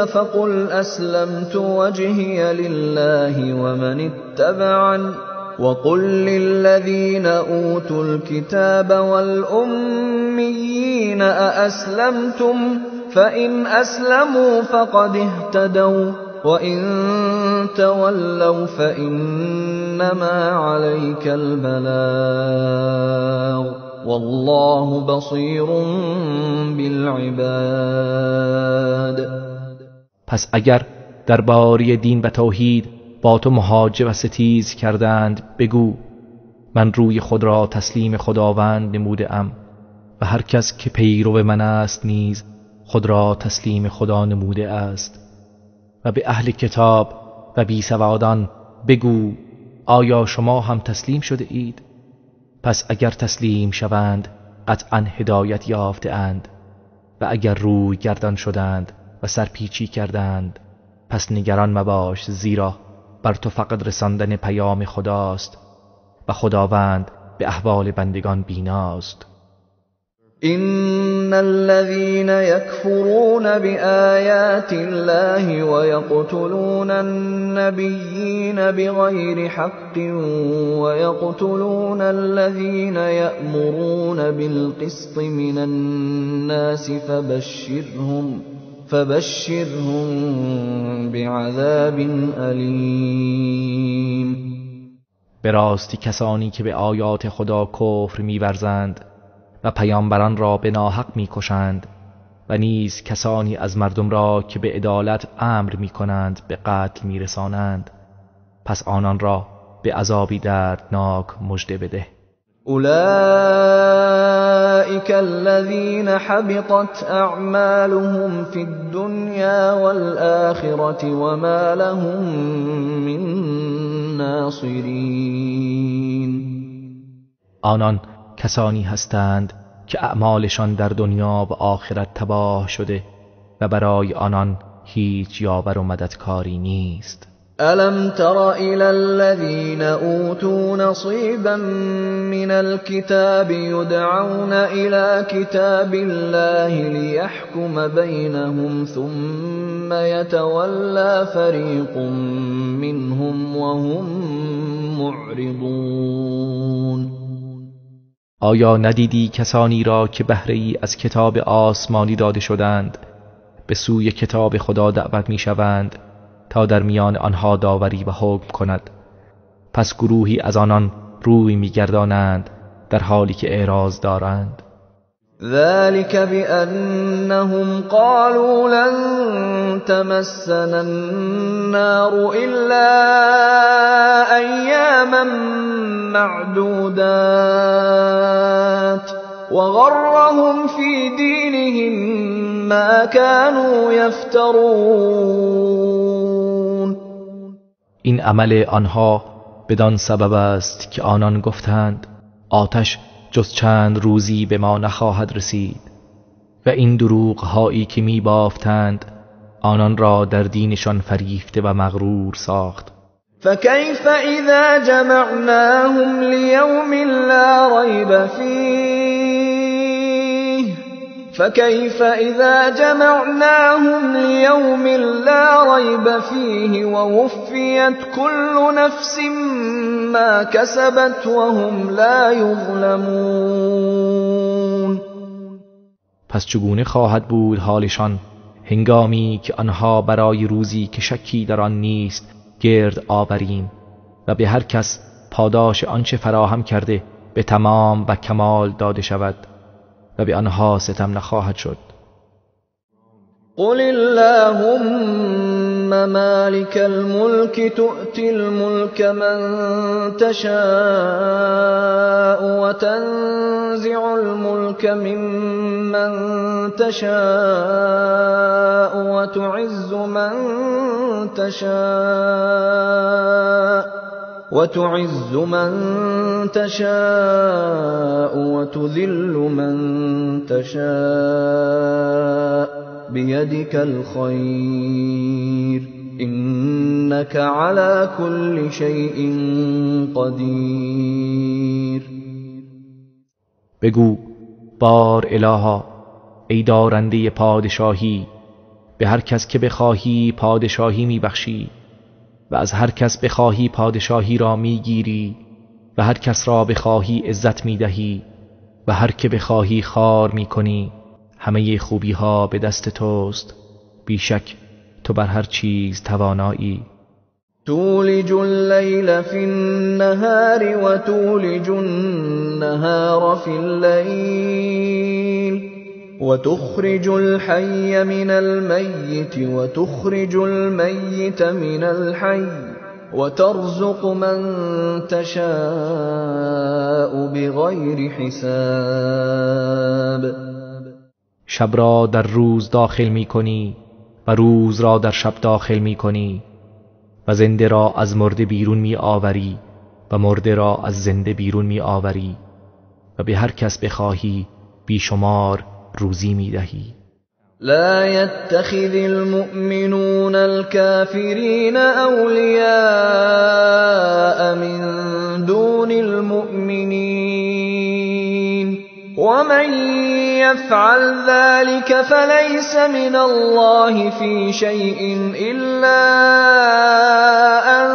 فَقُلْ أَسْلَمْتُ وَجْهِيَ لِلَّهِ وَمَنِ اتَّبَعَنِ وَقُلْ لِلَّذِينَ أُوتُوا الْكِتَابَ وَالْأُمِّيِّينَ أَأَسْلَمْتُمْ فَإِنْ أَسْلَمُوا فَقَدِ اهْتَدَوْا وَإِنْ تَوَلَّوْا فَإِنَّمَا عَلَيْكَ الْبَلَاغُ والله بصیر بالعباد. پس اگر درباره دین و توحید با تو محاجه و ستیز کردند بگو من روی خود را تسلیم خداوند نموده ام و هر کس که پیرو من است نیز خود را تسلیم خدا نموده است. و به اهل کتاب و بی سوادان بگو آیا شما هم تسلیم شده اید؟ پس اگر تسلیم شوند قطعا هدایت یافته اند و اگر روی گردان شدند و سرپیچی کردند پس نگران مباش، زیرا بر تو فقط رساندن پیام خداست و خداوند به احوال بندگان بیناست. إن الذين يكفرون بآيات الله ويقتلون النبيين بغير حق ويقتلون الذين يأمرون بالقسط من الناس فبشرهم بعذاب أليم. به راستی کسانی که به آیات خدا کفر می‌ورزند و پیامبران را به ناحق می‌کشند و نیز کسانی از مردم را که به عدالت امر می‌کنند به قتل می‌رسانند، پس آنان را به عذابی دردناک مژده بده. اولئک الذین حبطت اعمالهم فی الدنیا والآخرة وما لهم من ناصرین. آنان کسانی هستند که اعمالشان در دنیا و آخرت تباه شده و برای آنان هیچ یاور و مددکاری نیست. الم تر الی الذین اوتوا نصیبا من الكتاب یدعون الی کتاب الله لیحکم بینهم ثم یتولی فریق منهم وهم معرضون. آیا ندیدی کسانی را که بهره ای از کتاب آسمانی داده شدند به سوی کتاب خدا دعوت می شوند تا در میان آنها داوری و حکم کند، پس گروهی از آنان روی می گردانند در حالی که اعراض دارند. ذلك بأنهم قالوا لن تمسنا النار إلا أياما معدودات وغرهم في دينهم ما كانوا يفترون. این عمل آنها بدان سبب است که آنان گفتند آتش جز چند روزی به ما نخواهد رسید و این دروغ هایی که می بافتند آنان را در دینشان فریفته و مغرور ساخت. فكيف إذا جمعناهم ليوم لا ريب فيه فكيف إذا جمعناهم ليوم لا ريب فيه ووفيت كل نفس ما كسبت وهم لا يظلمون. پس چگونه خواهد بود حالشان هنگامی که آنها برای روزی که شکی در آن نیست گرد آوریم و به هر کس پاداش آنچه فراهم کرده به تمام و کمال داده شود و به آنها ستم نخواهد شد. قل اللهم مالك الملك تؤتي الملك من تشاء وتنزع الملك ممن تشاء وتعز من تشاء وتذل من تشاء بيدك الخير إنك على كل شيء قدیر. بگو بار الها ای دارنده پادشاهی، به هر کس که بخواهی پادشاهی میبخشی و از هر کس بخواهی پادشاهی را میگیری و هر کس را بخواهی عزت میدهی و هر که بخواهی خوار میکنی. همه خوبی ها به دست توست، بیشک تو بر هر چیز توانایی. تولج الليل في النهار وتولج النهار في الليل وتخرج الحي من الميت وتخرج الميت من الحي وترزق من تشاء بغير حساب. شب را در روز داخل می کنی و روز را در شب داخل می کنی و زنده را از مرده بیرون می آوری و مرده را از زنده بیرون می آوری و به هر کس بخواهی بیشمار روزی می دهی. لا يتخذ المؤمنون الكافرين أولياء من دون المؤمنين ومن يفعل ذلك فليس من الله في شيء إلا أن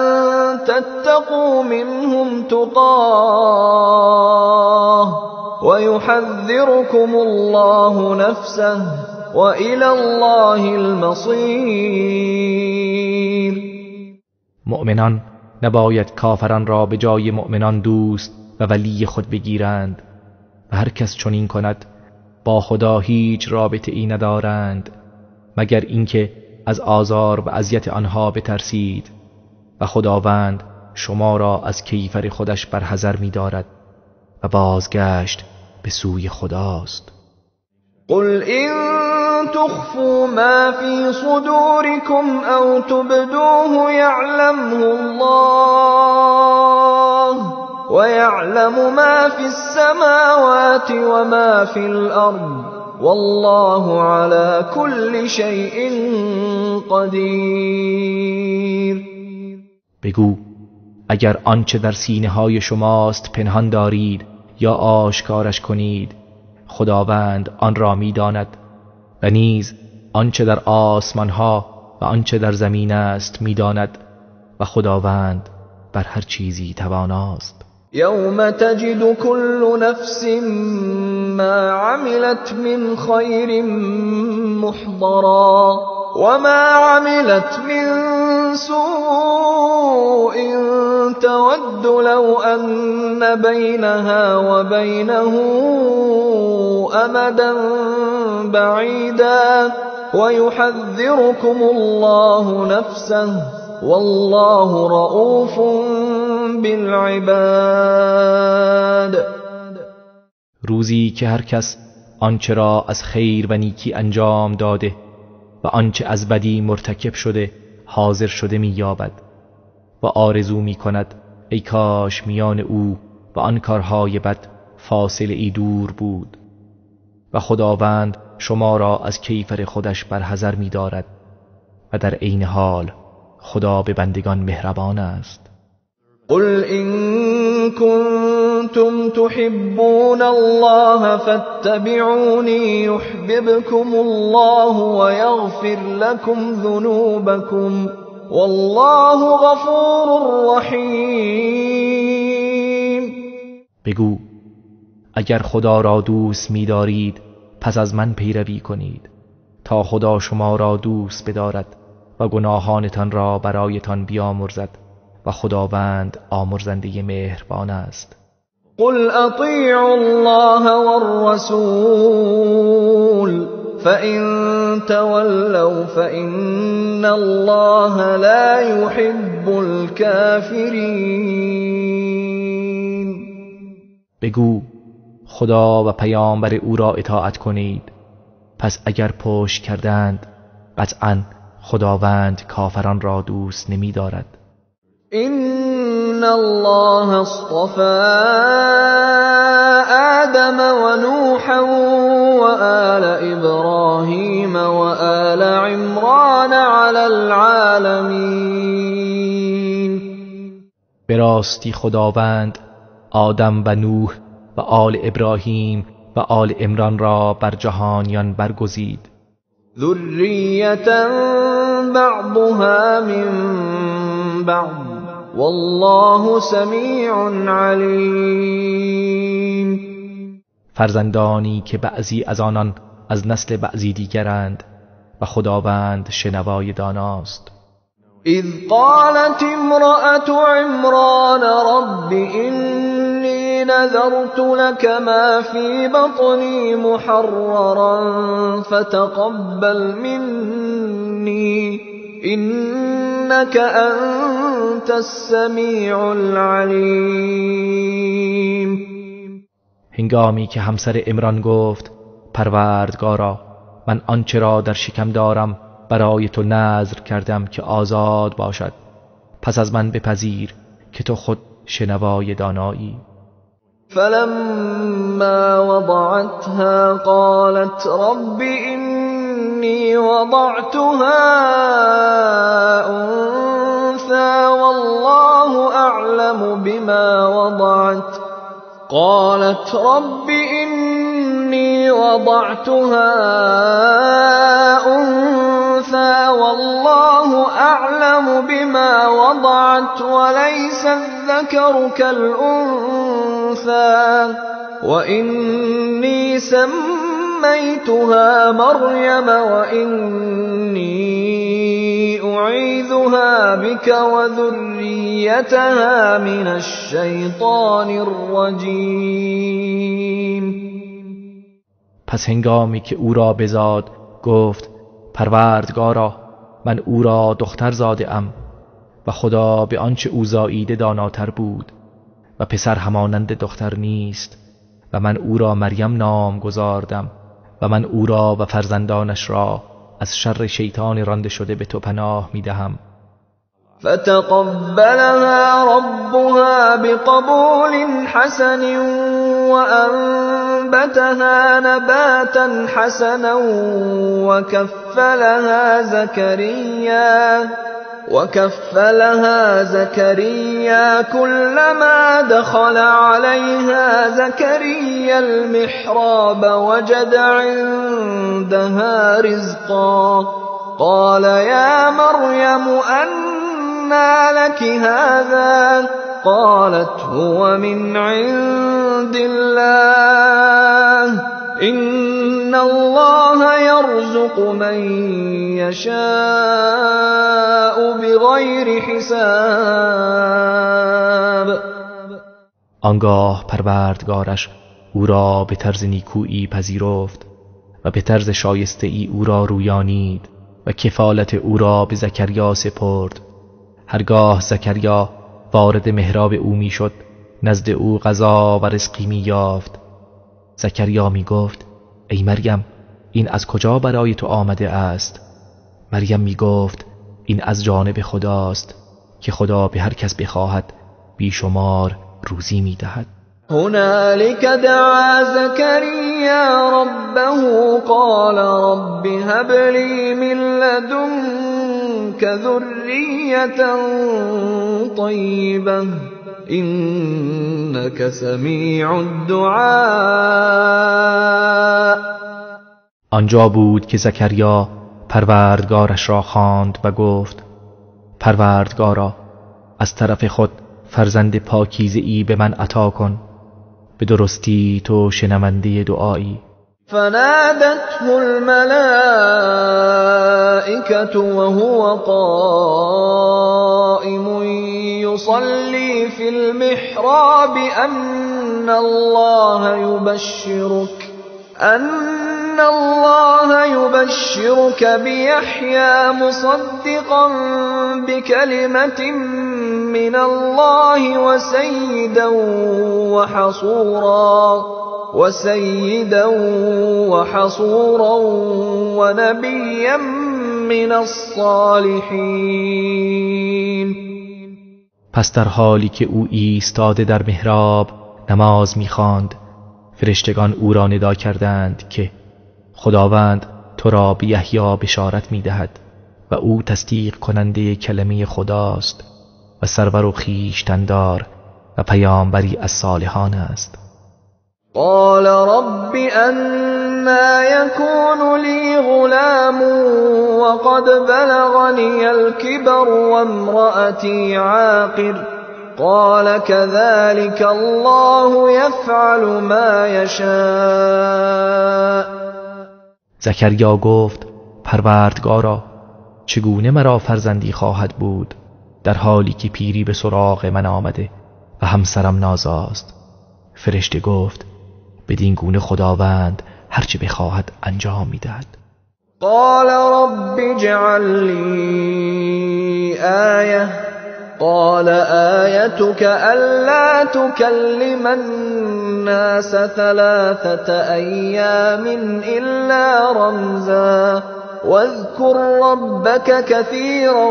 تتقوا منهم تقاه ويحذركم الله نفسه وإلى الله المصير. مؤمنان نباید کافران را به جای مؤمنان دوست و ولی خود بگیرند و هر کس چنین کند با خدا هیچ رابطه ای ندارند مگر اینکه از آزار و اذیت آنها بترسید و خداوند شما را از کیفر خودش برحذر می دارد و بازگشت به سوی خداست. قل إن تخفوا ما في صدوركم أو تبدوه يعلمه الله ويعلم ما في السماوات وما في الأرض والله على كل شيء قدیر. بگو اگر آنچه در سینه های شماست پنهان دارید یا آشکارش کنید خداوند آن را می‌داند و نیز آنچه در آسمان ها و آنچه در زمین است می‌داند و خداوند بر هر چیزی تواناست. يوم تجد كل نفس ما عملت من خير محضرا وما عملت من سوء تود لو أن بينها وبينه أمدا بعيدا ويحذركم الله نفسه والله رؤوف بالعباد. روزی که هر کس آنچه را از خیر و نیکی انجام داده و آنچه از بدی مرتکب شده حاضر شده می‌یابد و آرزو می‌کند ای کاش میان او و آن کارهای بد فاصله ای دور بود و خداوند شما را از کیفر خودش برحذر می‌دارد و در عین حال خدا به بندگان مهربان است. قل إن كنتم تحبون الله فاتبعوني يحببكم الله ويغفر لكم ذنوبكم والله غفور رحیم. بگو اگر خدا را دوست می‌دارید پس از من پیروی کنید تا خدا شما را دوست بدارد و گناهانتان را برایتان بیامرزد و خداوند آمرزنده مهربان است. قل اطیعوا الله والرسول فإن تولوا فإن الله لا يحب الكافرین. بگو خدا و پیامبر او را اطاعت کنید، پس اگر پشت کردند قطعاً خداوند کافران را دوست نمی دارد. إن الله اصطفى آدم ونوحا وآل إبراهيم وآل عمران على العالمين. به راستی خداوند آدم و نوح و آل ابراهیم و آل عمران را بر جهانیان برگزید. ذریة بعضها من بعض والله سمیع علیم. فرزندانی که بعضی از آنان از نسل بعضی دیگرند و خداوند شنوای داناست. اذ قالت امرأة عمران رب إني نذرت لك ما في بطني محررا فتقبل مني إنك أنت السميع العليم. هنگامی که همسر عمران گفت پروردگارا من آنچه را در شکم دارم برای تو نذر کردم که آزاد باشد، پس از من بپذیر که تو خود شنوای دانایی. فلما وضعتها قالت رب إني وضعتها أنثى والله أعلم بما وضعت. قالت رب إني وضعتها أنثى والله أعلم بما وضعت وليس الذكر كالأنثى وإني سميتها مريم وإني أعيذها بك وذريتها من الشيطان الرجيم. پس هنگامی که او را بزاد گفت پروردگارا من او را دختر زاده ام و خدا به آنچه او زاییده داناتر بود و پسر همانند دختر نیست و من او را مریم نام گذاردم و من او را و فرزندانش را از شر شیطان رانده شده به تو پناه میدهم. فتقبلها ربها بقبول حسن وأنبتها نباتا حسنا وكفلها زكريا كلما دخل عليها زكريا المحراب وجد عندها رزقا قال يا مريم أنى لك هذا قالت هو من عند الله إن الله يرزق من يشاء بغير حساب. آنگاه پروردگارش او را به طرز نیکویی پذیرفت و به طرز شایسته ای او را رویانید و کفالت او را به زکریا سپرد. هرگاه زکریا وارد محراب او می شد نزد او غذا و رزقی می یافت. زکریا می گفت ای مریم این از کجا برای تو آمده است؟ مریم می گفت این از جانب خداست که خدا به هر کس بخواهد بیشمار روزی می دهد. هنالك دعا زكريا ربه قال رب هب لي من لدنك ذرية طيبة إنك سميع الدعاء. آنجا بود که زکریا پروردگارش را خواند و گفت پروردگارا از طرف خود فرزند پاکیزه‌ای به من عطا کن، به درستی تو شنونده دعایی. فنادته الملائكة وهو قائم يصلي في المحراب أن إن الله يبشرك بيحيى مصدقا بكلمة من الله وسيدا وحصورا ونبيا من الصالحين. پس در حالی که او ایستاده در محراب نماز می‌خواند، فرشتگان او را ندا کردند که خداوند تو را به یحیی بشارت می‌دهد و او تصدیق کننده کلمه خداست و سرور و خویشتن‌دار و پیامبری از صالحان است. قال رب أنى يكون لي غلام وقد بلغني الكبر وامرأتي عاقر قال كذلك الله يفعل ما يشاء. زکریا گفت پروردگارا چگونه مرا فرزندی خواهد بود در حالی که پیری به سراغ من آمده و همسرم نازاست؟ فرشته گفت بدین گونه خداوند هرچه بخواهد انجام می‌دهد. قال رب اجعل لي آیه قال آیتك ألا تكلم الناس 3 أيام إلا رمزا واذكر ربك كثيرا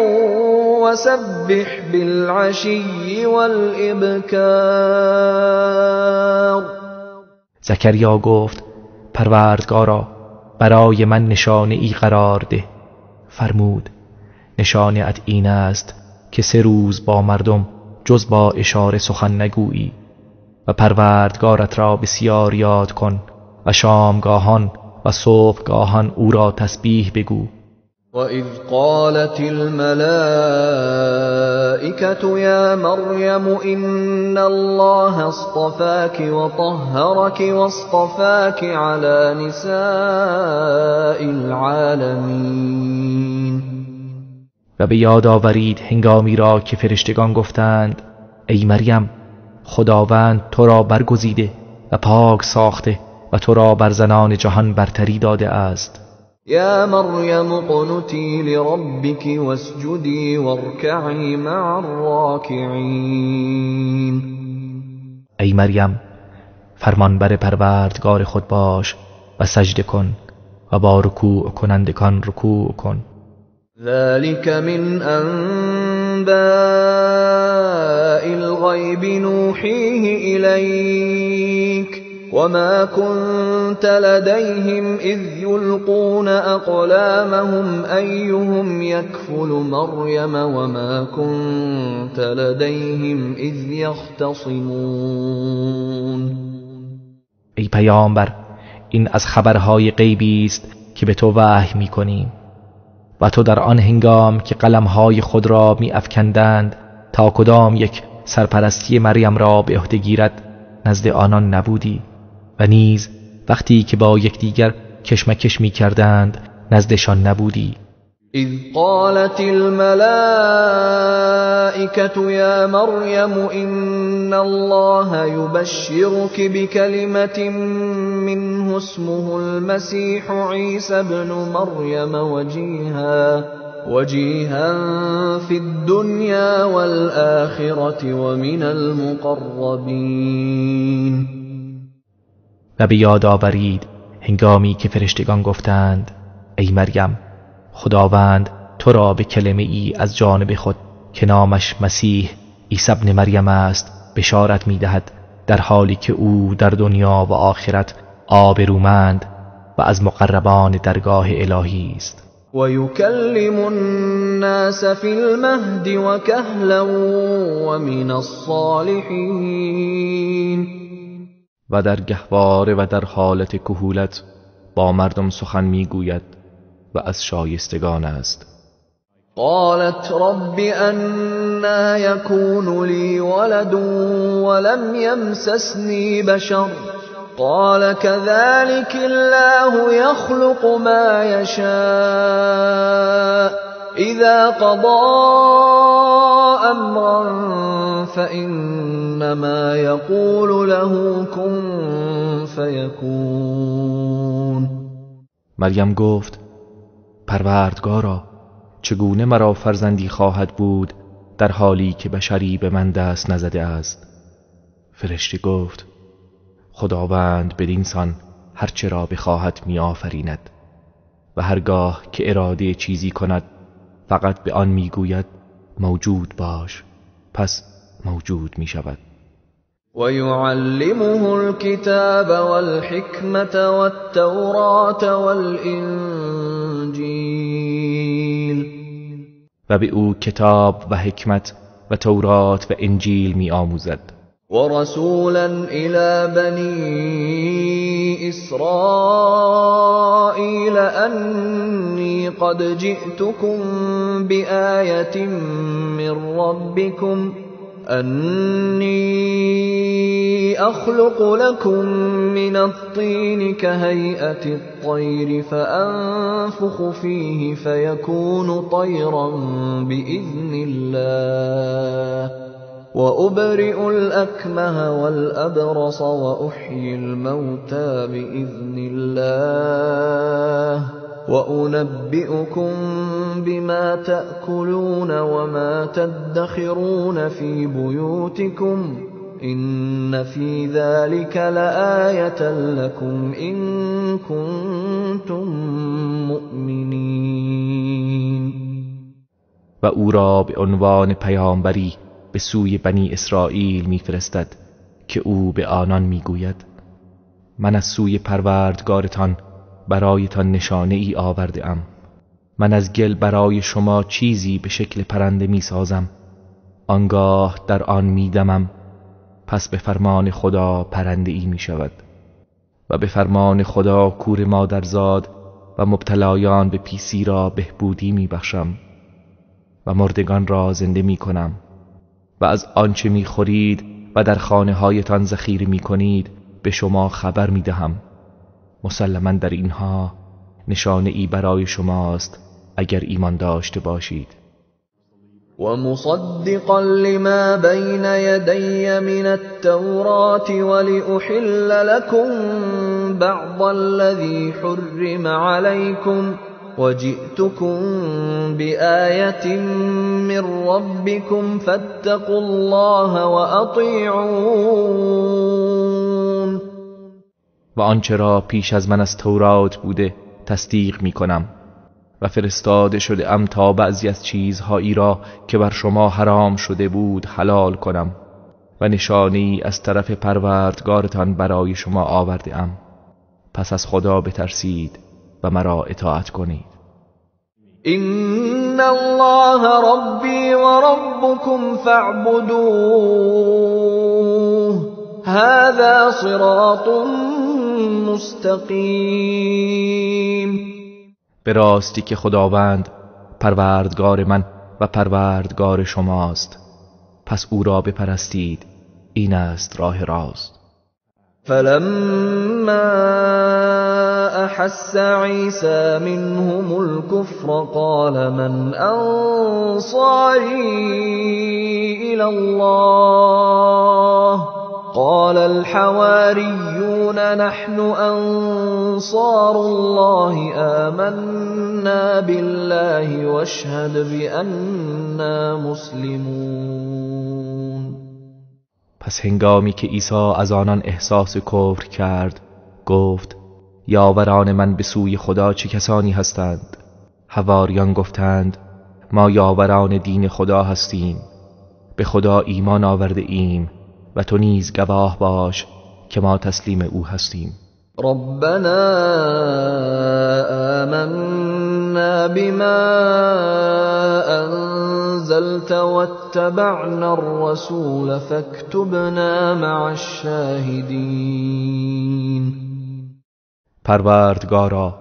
وسبح بالعشي والإبكار. زکریا گفت پروردگارا برای من نشانه ای قرار ده. فرمود نشانه ات این است که 3 روز با مردم جز با اشاره سخن نگویی و پروردگارت را بسیار یاد کن و شامگاهان و صبحگاهان او را تسبیح بگو. وَإِذْ قَالَتِ الْمَلَائِكَةُ يَا مَرْيَمُ إِنَّ اللَّهَ اصْطَفَاكِ وَطَهَّرَكِ وَاصْطَفَاكِ عَلَى نِسَاءِ الْعَالَمِينَ. و به یاد آورید هنگامی را که فرشتگان گفتند ای مریم خداوند تو را برگزیده و پاک ساخته و تو را بر زنان جهان برتری داده است. یا مریم اقنتی لربک واسجدی وارکعی مع الراکعین. ای مریم فرمانبر پروردگار خود باش و سجده کن و با رکوع کنندگان رکوع کن. ذلك من أنباء الغيب نوحيه إليك وما كنت لديهم إذ يلقون أقلامهم أيهم يكفل مريم وما كنت لديهم إذ يختصمون. ای پیامبر این از خبرهای غیبی است که به تو وحی می‌کنیم و تو در آن هنگام که قلمهای خود را می افکندند تا کدام یک سرپرستی مریم را به عهده گیرد نزد آنان نبودی و نیز وقتی که با یکدیگر کشمکش می کردند نزدشان نبودی. اذ قالت الملائكة يا مريم إن الله يبشرك بكلمة منه اسمه المسيح عيسى ابن مريم وجيها في الدنيا والآخرة ومن المقربين. و به یاد آورید هنگامی که فرشتگان گفتند ای مریم خداوند تو را به کلمه ای از جانب خود که نامش مسیح عیسی ابن مریم است بشارت می دهد در حالی که او در دنیا و آخرت آبرومند و از مقربان درگاه الهی است. و یکلم الناس فی المهد و کهلا و من الصالحین. و در گهواره و در حالت کهولت با مردم سخن می گوید و از شایستگان است. قالت رب أنى يكون لي ولد ولم يمسسني بشر قال كذلك الله يخلق ما يشاء إذا قضى أمرا فإنما يقول له كن فيكون. مریم گفت پروردگارا، چگونه مرا فرزندی خواهد بود در حالی که بشری به من دست نزده است؟ فرشته گفت خداوند بدین سان هرچه را بخواهد می آفریند و هرگاه که اراده چیزی کند فقط به آن می گوید موجود باش، پس موجود می شود. ويعلمه الكتاب والحكمة والتوراة والإنجيل و به او کتاب و حکمت و تورات و انجیل می آموزد. ورسولا إلى بني إسرائيل أني قد جئتكم بآية من ربكم أني أخلق لكم من الطين كهيئة الطير فأنفخ فيه فيكون طيرا بإذن الله وأبرئ الأكمه والأبرص وأحيي الموتى بإذن الله وأنبئكم بما تأكلون وما تدخرون في بيوتكم إن في ذلك لآية لكم إن كنتم مؤمنين. و او را به عنوان پیامبری به سوی بنی اسرائیل میفرستد که او به آنان میگوید من از سوی پروردگارتان برایتان نشانه ای آورده ام. من از گل برای شما چیزی به شکل پرنده می سازم، آنگاه در آن می دمم، پس به فرمان خدا پرنده ای می شود و به فرمان خدا کور مادرزاد و مبتلایان به پیسی را بهبودی می بخشم و مردگان را زنده می کنم و از آنچه می خورید و در خانه هایتان ذخیره می کنید به شما خبر می دهم. مسلماً در اینها نشانه ای برای شماست اگر ایمان داشته باشید. ومصدقا لما بين يدي من التوراة ولأحل لكم بعض الذي حرم عليكم وجئتكم بآية من ربكم فاتقوا الله وأطيعون. و آنچه را پیش از من از تورات بوده تصدیق می کنم و فرستاده شده ام تا بعضی از چیزهایی را که بر شما حرام شده بود حلال کنم و نشانی از طرف پروردگارتان برای شما آورده ام. پس از خدا بترسید و مرا اطاعت کنید. إن الله ربي وربكم فاعبدوه هذا صراط مستقیم. به راستی که خداوند پروردگار من و پروردگار شماست، پس او را بپرستید، این است راه راست. فلما أحس عيسى منهم الكفر قال من أنصاري إلى الله قال الحواريون نحن أنصار الله آمنا بالله واشهد بأننا مسلمون. پس هنگامی که عیسی از آنان احساس کفر کرد گفت یاوران من به سوی خدا چه کسانی هستند؟ حواریان گفتند ما یاوران دین خدا هستیم، به خدا ایمان آورده ایم و تو نیز گواه باش که ما تسلیم او هستیم. ربنا آمنا بما أنزلت واتبعنا الرسول فاكتبنا مع الشاهدين. پروردگارا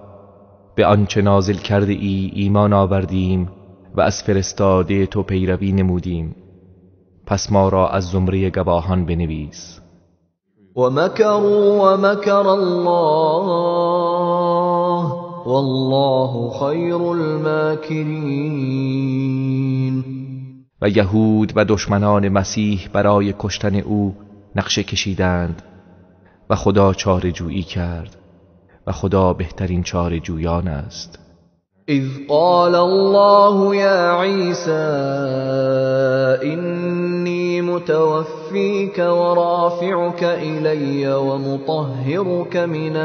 به آنچه نازل کرده ای ایمان آوردیم و از فرستاده تو پیروی نمودیم، پس ما را از زمره گواهان بنویس. ومكروا ومكر الله والله خير الماكرين. و یهود و دشمنان مسیح برای کشتن او نقشه کشیدند و خدا چاره جویی کرد و خدا بهترین چاره جویان است. اذ قال الله يا عيسى إني متوفيك ورافعك إلي ومطهرك من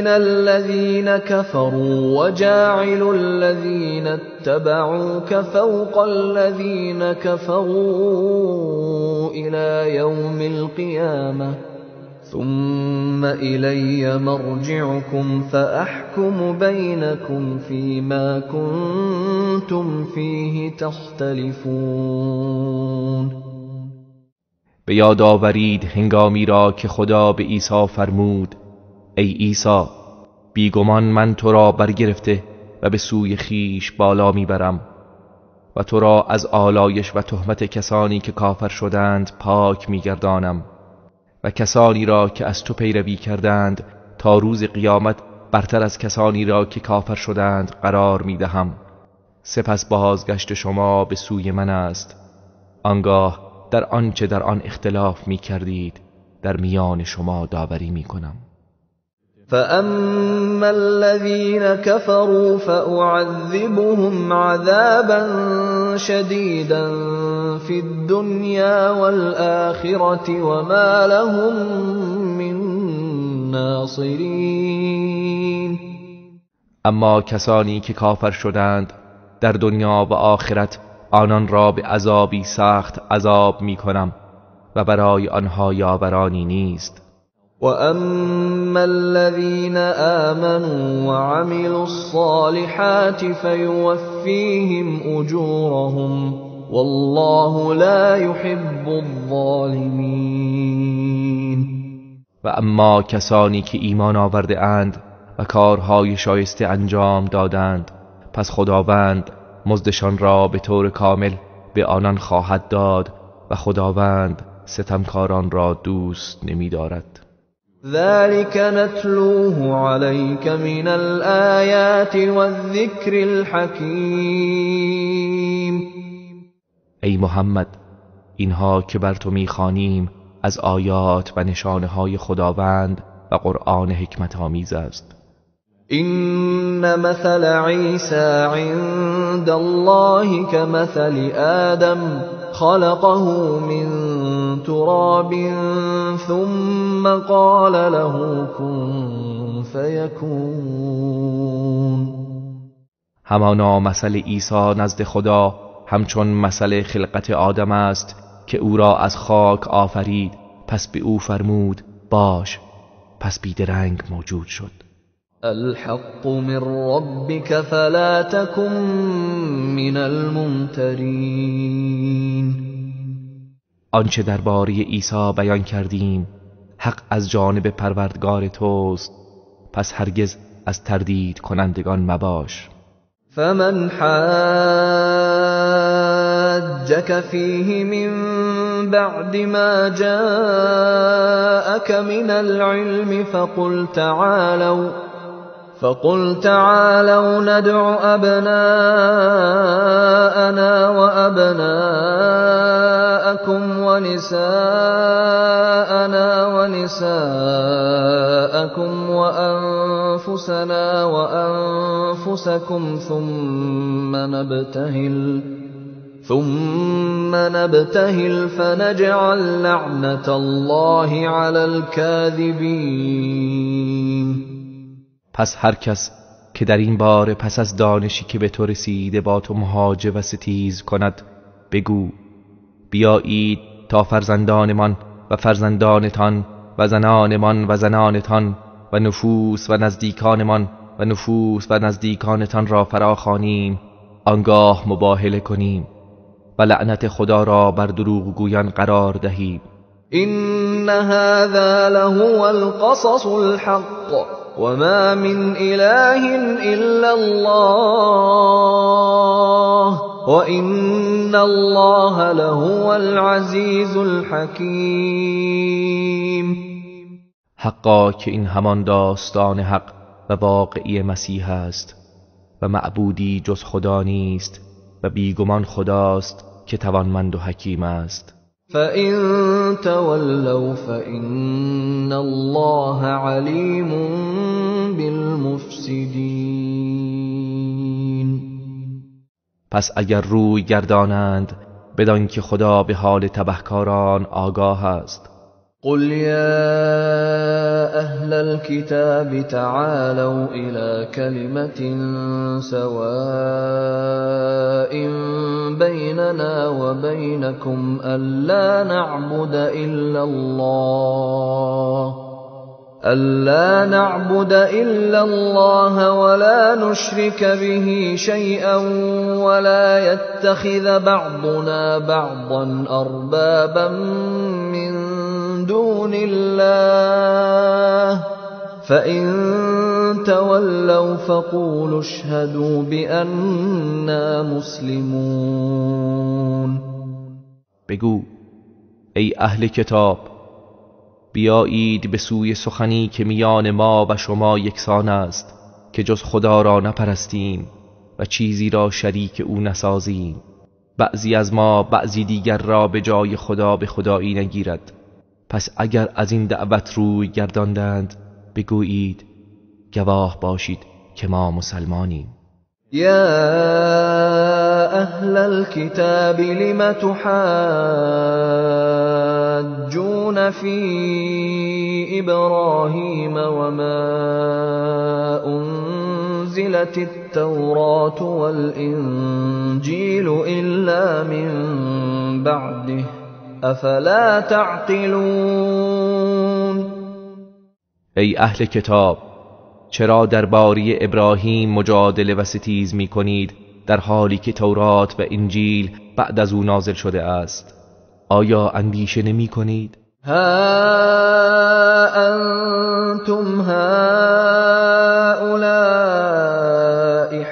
الذين كفروا وجاعل الذين اتبعوك فوق الذين كفروا إلى يوم القيامة ثم إلي مرجعكم فأحكم بينكم فيما كنتم فيه تختلفون. به یاد آورید هنگامی را که خدا به عیسی فرمود ای عیسی بیگمان من تو را برگرفته و به سوی خیش بالا میبرم و تو را از آلایش و تهمت کسانی که کافر شدند پاک میگردانم و کسانی را که از تو پیروی کردند تا روز قیامت برتر از کسانی را که کافر شدند قرار میدهم. سپس بازگشت شما به سوی من است. آنگاه در آنچه در آن اختلاف می کردید در میان شما داوری می کنم. فأما الذين كفروا فأعذبهم عذابا شديدا في الدنيا والآخرة وما لهم من ناصرين. اما کسانی که کافر شدند در دنیا و آخرت آنان را به عذابی سخت عذاب می کنم و برای آنها یاورانی نیست. وَأَمَّا الَّذِينَ آمَنُوا وَعَمِلُوا الصَّالِحَاتِ فَيُوَفِّيهِمْ أُجُورَهُمْ وَاللَّهُ لَا يُحِبُّ الظَّالِمِينَ. و اما کسانی که ایمان آورده اند و کارهای شایسته انجام دادند پس خداوند مزدشان را به طور کامل به آنان خواهد داد و خداوند ستمکاران را دوست نمی دارد. ذلك نتلوه عليك من الآيات والذكر الحكيم. ای محمد اینها که بر تو می‌خوانیم از آیات و نشانه های خداوند و قرآن حکمت آمیز است. إن مثل عيسى عند الله كمثل آدم خلقه من تراب ثم قال له كن فيكون. همانا مثل عیسی نزد خدا همچون مثل خلقت آدم است که او را از خاک آفرید پس به او فرمود باش پس بیدرنگ موجود شد. الحق من ربك فلا تكن من الممترین. آنچه درباره عیسی بیان کردیم حق از جانب پروردگار توست پس هرگز از تردید کنندگان مباش. فمن حاجك فيه من بعد ما جاءك من العلم فقل تعالوا ندع أبناءنا وأبناءكم ونساءنا ونساءكم وأنفسنا وأنفسكم ثم نبتهل فنجعل لعنة الله على الكاذبين. پس هر کس که در این باره پس از دانشی که به تو رسیده با تو مهاجه و ستیز کند بگو بیایید تا فرزندانمان و فرزندانتان و زنانمان و زنانتان و نفوس و نزدیکانمان و نفوس و نزدیکانتان را فراخوانیم آنگاه مباهله کنیم و لعنت خدا را بر دروغگویان قرار دهیم. إن هذا لهو القصص الحق وما من إله إلا الله وإن الله لهو العزيز الحكيم. حقا که این همان داستان حق و واقعی مسیح است و معبودی جز خدا نیست و بیگمان خداست که توانمند و حکیم است. فَإِن تَوَلَّوْا فَإِنَّ اللَّهَ عَلِيمٌ بِالْمُفْسِدِينَ. پس اگر روی گردانند بدان که خدا به حال تبهکاران آگاه است. قل يا أهل الكتاب تعالوا إلى كلمة سواء بيننا وبينكم ألا نعبد إلا الله ولا نشرك به شيئا ولا يتخذ بعضنا بعضا أربابا من دون الله فإن تولوا فقولوا اشهدوا بأننا مسلمون. بگو ای اهل کتاب، بیایید به سوی سخنی که میان ما و شما یکسان است که جز خدا را نپرستیم و چیزی را شریک او نسازیم. بعضی از ما بعضی دیگر را به جای خدا به خدایی نگیرد. پس اگر از این دعوت روی گرداندند بگویید گواه باشید که ما مسلمانیم. یا اهل الكتاب لم تحاجون فی ابراهیم وما انزلت التوراة والانجیل الا من بعده افلا تعقلون. ای اهل کتاب، چرا درباره ابراهیم مجادله و ستیز می کنید در حالی که تورات و انجیل بعد از او نازل شده است؟ آیا اندیشه نمی کنید؟ ها انتم هؤلاء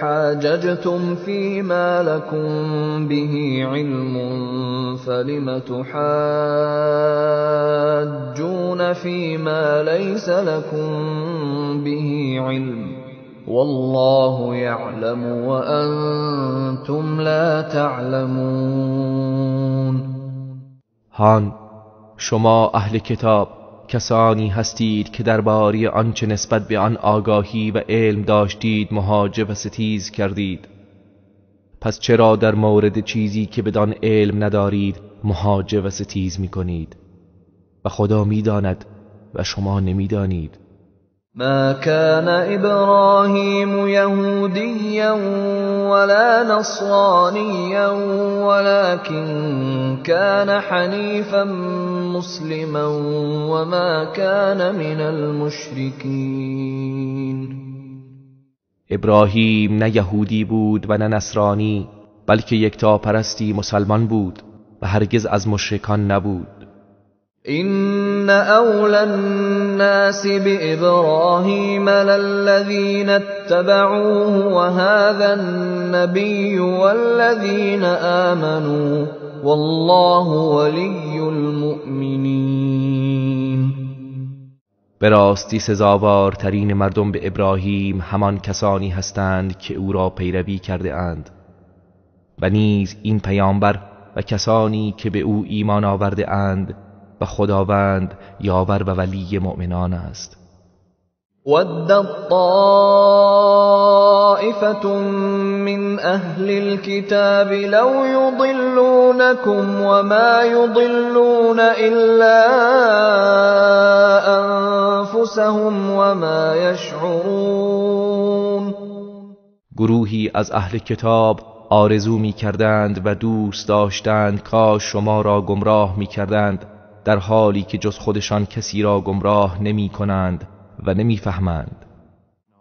حاججتم فيما لكم به علم فلم تحاجون فيما ليس لكم به علم والله يعلم وأنتم لا تعلمون. هان شما اهل کتاب کسانی هستید که درباره آنچه نسبت به آن آگاهی و علم داشتید مهاجه و ستیز کردید. پس چرا در مورد چیزی که بدان علم ندارید مهاجه و ستیز می کنید؟ و خدا می داند و شما نمی دانید. ما كان إبراهيم يهوديا ولا نصرانيا ولكن كان حنيفا مسلما وما كان من المشركين. ابراهیم نه یهودی بود و نه نصرانی، بلکه یکتاپرستی مسلمان بود و هرگز از مشرکان نبود. إن أولى الناس بإبراهيم للذين اتبعوه وهذا النبي والذين آمنوا والله ولي المؤمنين. به راستی سزاوارترین مردم به ابراهیم همان کسانی هستند که او را پیروی کرده اند و نیز این پیامبر و کسانی که به او ایمان آورده اند و خداوند یاور و ولی مؤمنان است. ودت طائفة من أهل الكتاب لو يضلونكم وما يضلون إلا أنفسهم وما يشعرون. گروهی از اهل کتاب آرزو می کردند و دوست داشتند کاش شما را گمراه می کردند، در حالی که جز خودشان کسی را گمراه نمی کنند و نمی فهمند.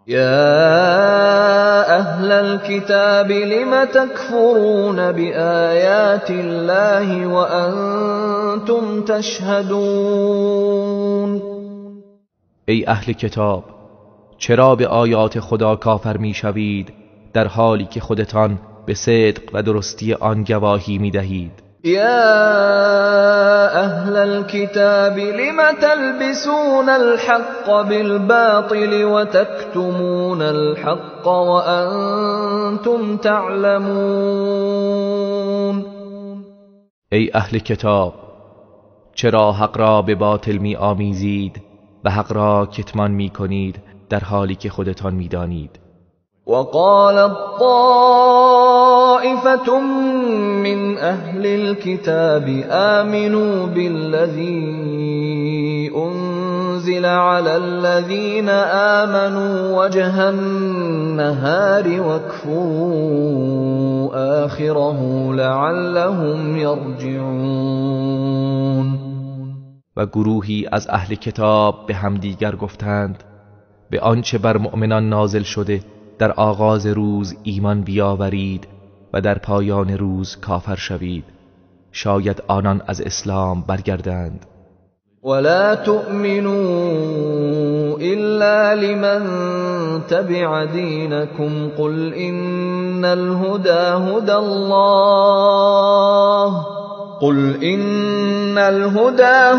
یا اهل الكتاب لم تکفرون بآیات الله وانتم تشهدون. ای اهل کتاب، چرا به آیات خدا کافر می شوید در حالی که خودتان به صدق و درستی آن گواهی می دهید؟ یا اهل الكتاب لم تلبسون الحق بالباطل وتكتمون الحق وانتم تعلمون. ای اهل کتاب، چرا حق را به باطل می آمیزید و حق را کتمان می کنید در حالی که خودتان می دانید؟ وقال طائفة من أهل الكتاب آمنوا بالذي أنزل على الذين آمنوا وجه النهار واكفروا آخره لعلهم يرجعون. و گروهی از اهل کتاب به همدیگر گفتند به آنچه بر مؤمنان نازل شده در آغاز روز ایمان بیاورید و در پایان روز کافر شوید، شاید آنان از اسلام برگردند. ولا تؤمنوا إلا لمن تبع دينكم قل إن الهدى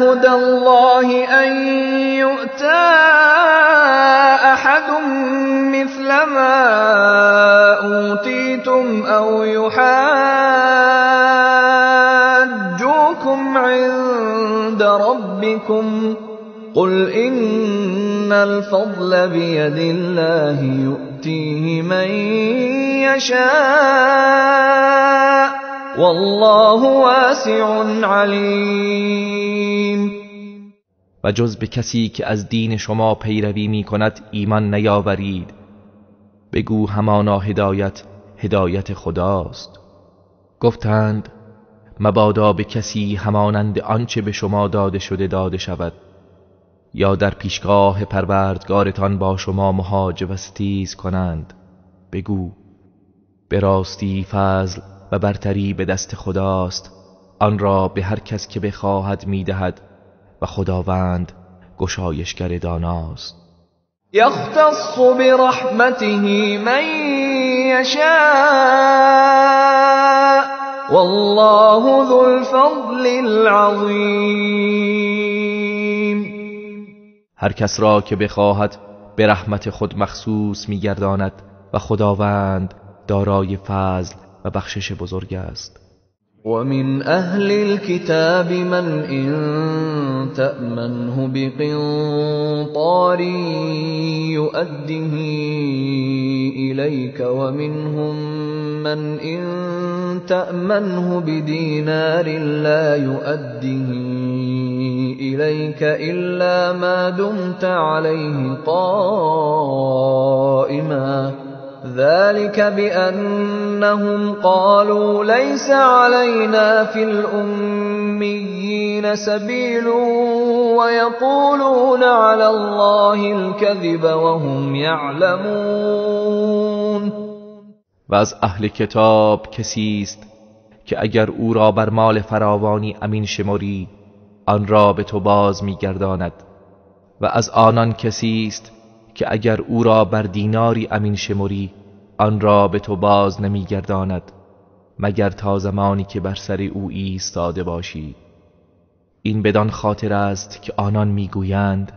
هدى الله أن يؤتى أحد مثل ما أوتيتم أو يحاجوكم عند ربكم قل إن الفضل بيد الله يؤتيه من يشاء والله واسع علیم. و جز به کسی که از دین شما پیروی می کند ایمان نیاورید، بگو همانا هدایت خداست. گفتند مبادا به کسی همانند آنچه به شما داده شده داده شود، یا در پیشگاه پروردگارتان با شما محاج و ستیز کنند. بگو به راستی فضل و برتری به دست خداست، آن را به هر کس که بخواهد میدهد و خداوند گشایشگر داناست. یختص برحمته من یشاء والله ذو الفضل العظیم. هر کس را که بخواهد به رحمت خود مخصوص میگرداند و خداوند دارای فضل و بخشش بزرگ است. ومن أهل الكتاب من إن تأمنه بقنطار يؤده إليك ومنهم من إن تأمنه بدينار لا يؤده إليك إلا ما دمت عليه قائما ذلك بأنهم قالوا ليس علينا في الأميين سبيل ويقولون على الله الكذب وهم يعلمون. و از اهل کتاب کسی است که اگر او را بر مال فراوانی امین شمری آن را به تو باز می‌گرداند، و از آنان کسی است که اگر او را بر دیناری امین شمری آن را به تو باز نمیگرداند مگر تا زمانی که بر سر او ایستاده باشی. این بدان خاطر است که آنان میگویند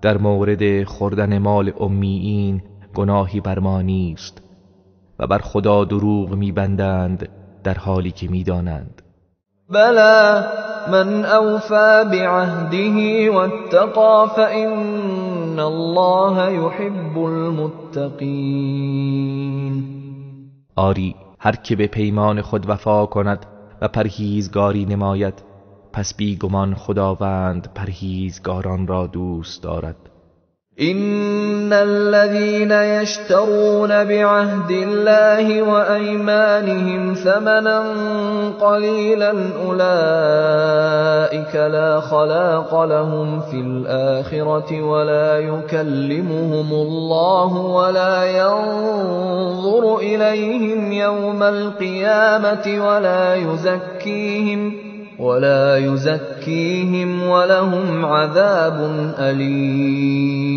در مورد خوردن مال امیین گناهی بر ما نیست و بر خدا دروغ میبندند در حالی که میدانند. بلى من اوفى بعهده واتقى فإن الله يحب المتقین. آری، هر که به پیمان خود وفا کند و پرهیزگاری نماید، پس بیگمان خداوند پرهیزگاران را دوست دارد. إن الذين يشترون بعهد الله وأيمانهم ثمنا قليلا أولئك لا خلاق لهم في الآخرة ولا يكلمهم الله ولا ينظر إليهم يوم القيامة ولا يزكيهم ولهم عذاب أليم.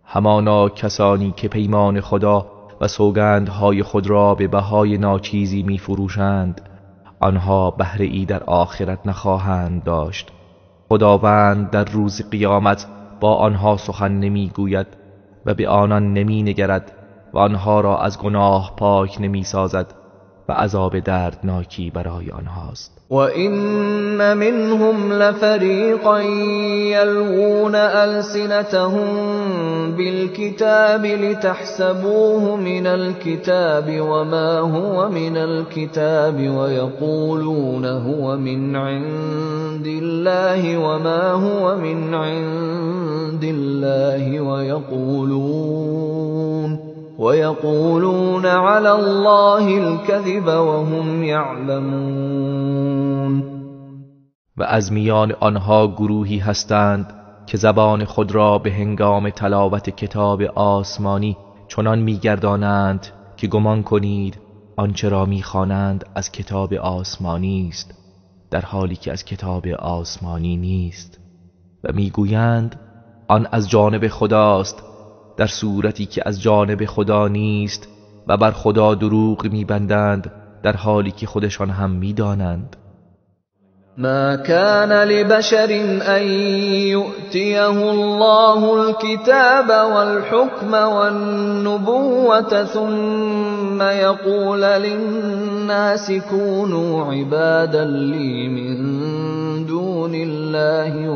همانا کسانی که پیمان خدا و سوگندهای خود را به بهای ناچیزی می فروشند، آنها بهره ای در آخرت نخواهند داشت. خداوند در روز قیامت با آنها سخن نمی گوید و به آنان نمی نگرد و آنها را از گناه پاک نمی سازد و عذاب دردناکی برای آنهاست. وَإِنَّ مِنْهُمْ لَفَرِيقًا يَلْوُونَ أَلْسِنَتَهُم بِالْكِتَابِ لِتَحْسَبُوهُ مِنَ الْكِتَابِ وَمَا هُوَ مِنَ الْكِتَابِ وَيَقُولُونَ هُوَ مِنْ عِندِ اللَّهِ وَمَا هُوَ مِنْ عِندِ اللَّهِ وَيَقُولُونَ عَلَى اللَّهِ الْكَذِبَ وَهُمْ يَعْلَمُونَ. و از میان آنها گروهی هستند که زبان خود را به هنگام تلاوت کتاب آسمانی چنان می‌گردانند که گمان کنید آنچه را می‌خوانند از کتاب آسمانی است، در حالی که از کتاب آسمانی نیست، و می‌گویند آن از جانب خداست، در صورتی که از جانب خدا نیست، و بر خدا دروغ می‌بندند در حالی که خودشان هم می‌دانند. ما كان لبشر أن يؤتيه الله الكتاب والحكم والنبوة ثم يقول للناس كونوا عبادا لي من دون الله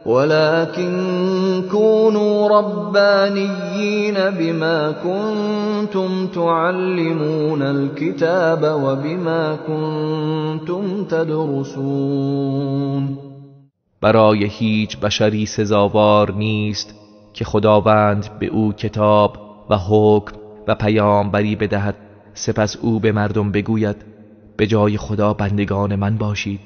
ولكن كونوا ربانيين بما كنتم تعلمون الكتاب وبما كنتم تدرسون. برای هیچ بشری سزاوار نیست که خداوند به او کتاب و حکم و پیامبری بدهد، سپس او به مردم بگوید به جای خدا بندگان من باشید،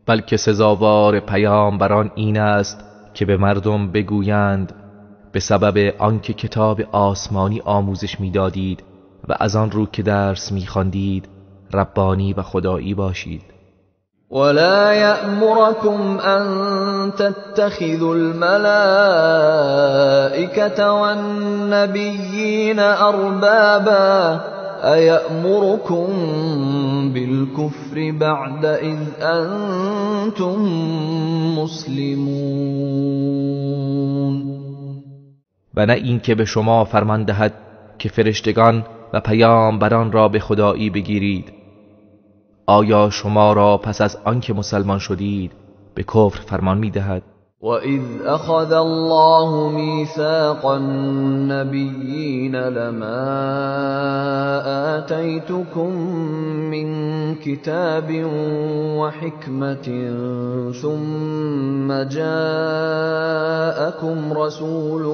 بلکه سزاوار پیامبران این است که به مردم بگویند به سبب آنکه کتاب آسمانی آموزش می‌دادید و از آن رو که درس می‌خواندید ربانی و خدایی باشید. ولا يأمركم أن تتخذوا الملائكة والنبيين أربابا أيأمركم بالكفر بعد إذ أنتم مسلمون. و نه این که به شما فرمان دهد که فرشتگان و پیامبران را به خدایی بگیرید. آیا شما را پس از آنکه مسلمان شدید به کفر فرمان می‌دهد؟ وَإِذْ أَخَذَ اللَّهُ مِيثَاقَ النَّبِيِّينَ لَمَا آتَيْتُكُم مِّن كِتَابٍ وَحِكْمَةٍ ثُمَّ جَاءَكُمْ رَسُولٌ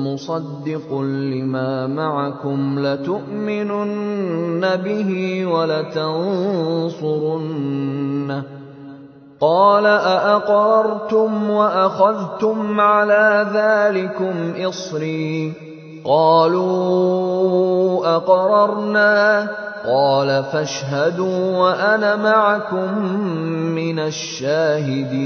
مُصَدِّقٌ لِّمَا مَعَكُمْ لَتُؤْمِنُنَّ بِهِ وَلَتَنصُرُنَّهُ قال أأقررتم وأخذتم على ذلكم إصري قالوا أقررنا قال فاشهدوا وأنا معكم من الشاهدين.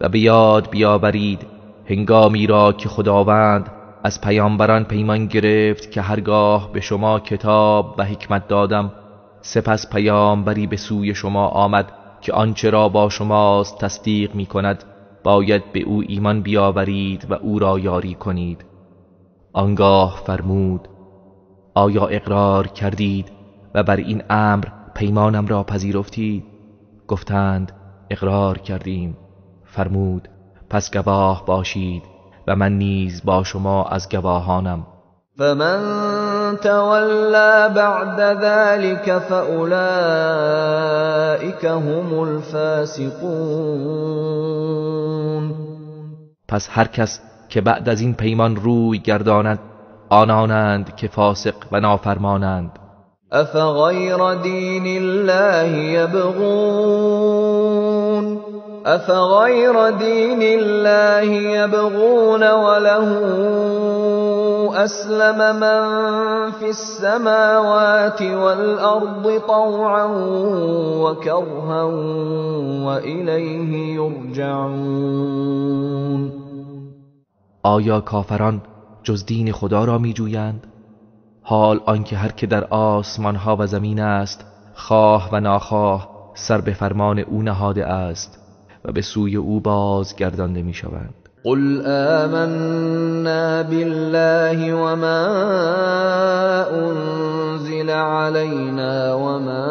و به یاد بیاورید هنگامی را که خداوند از پیامبران پیمان گرفت که هرگاه به شما کتاب و حکمت دادم سپس پیامبری به سوی شما آمد که آنچه را با شماست تصدیق می کند، باید به او ایمان بیاورید و او را یاری کنید. آنگاه فرمود آیا اقرار کردید و بر این امر پیمانم را پذیرفتید؟ گفتند اقرار کردیم. فرمود پس گواه باشید و من نیز با شما از گواهانم. فمن تولى بعد ذلك فأولئك هم الفاسقون. پس هر کس که بعد از این پیمان روی گرداند آنانند که فاسق و نافرمانند. افغیر دین الله یبغون وله أسلم من في السماوات والأرض طوعا وكرها وإليه يرجعون. آیا کافران جز دین خدا را می جویند؟ حال آنکه هر که در آسمان ها و زمین است خواه و ناخواه سر به فرمان او نهاده است و به سوی او بازگردانده می شوند. قل آمنا بالله وما أنزل علينا وما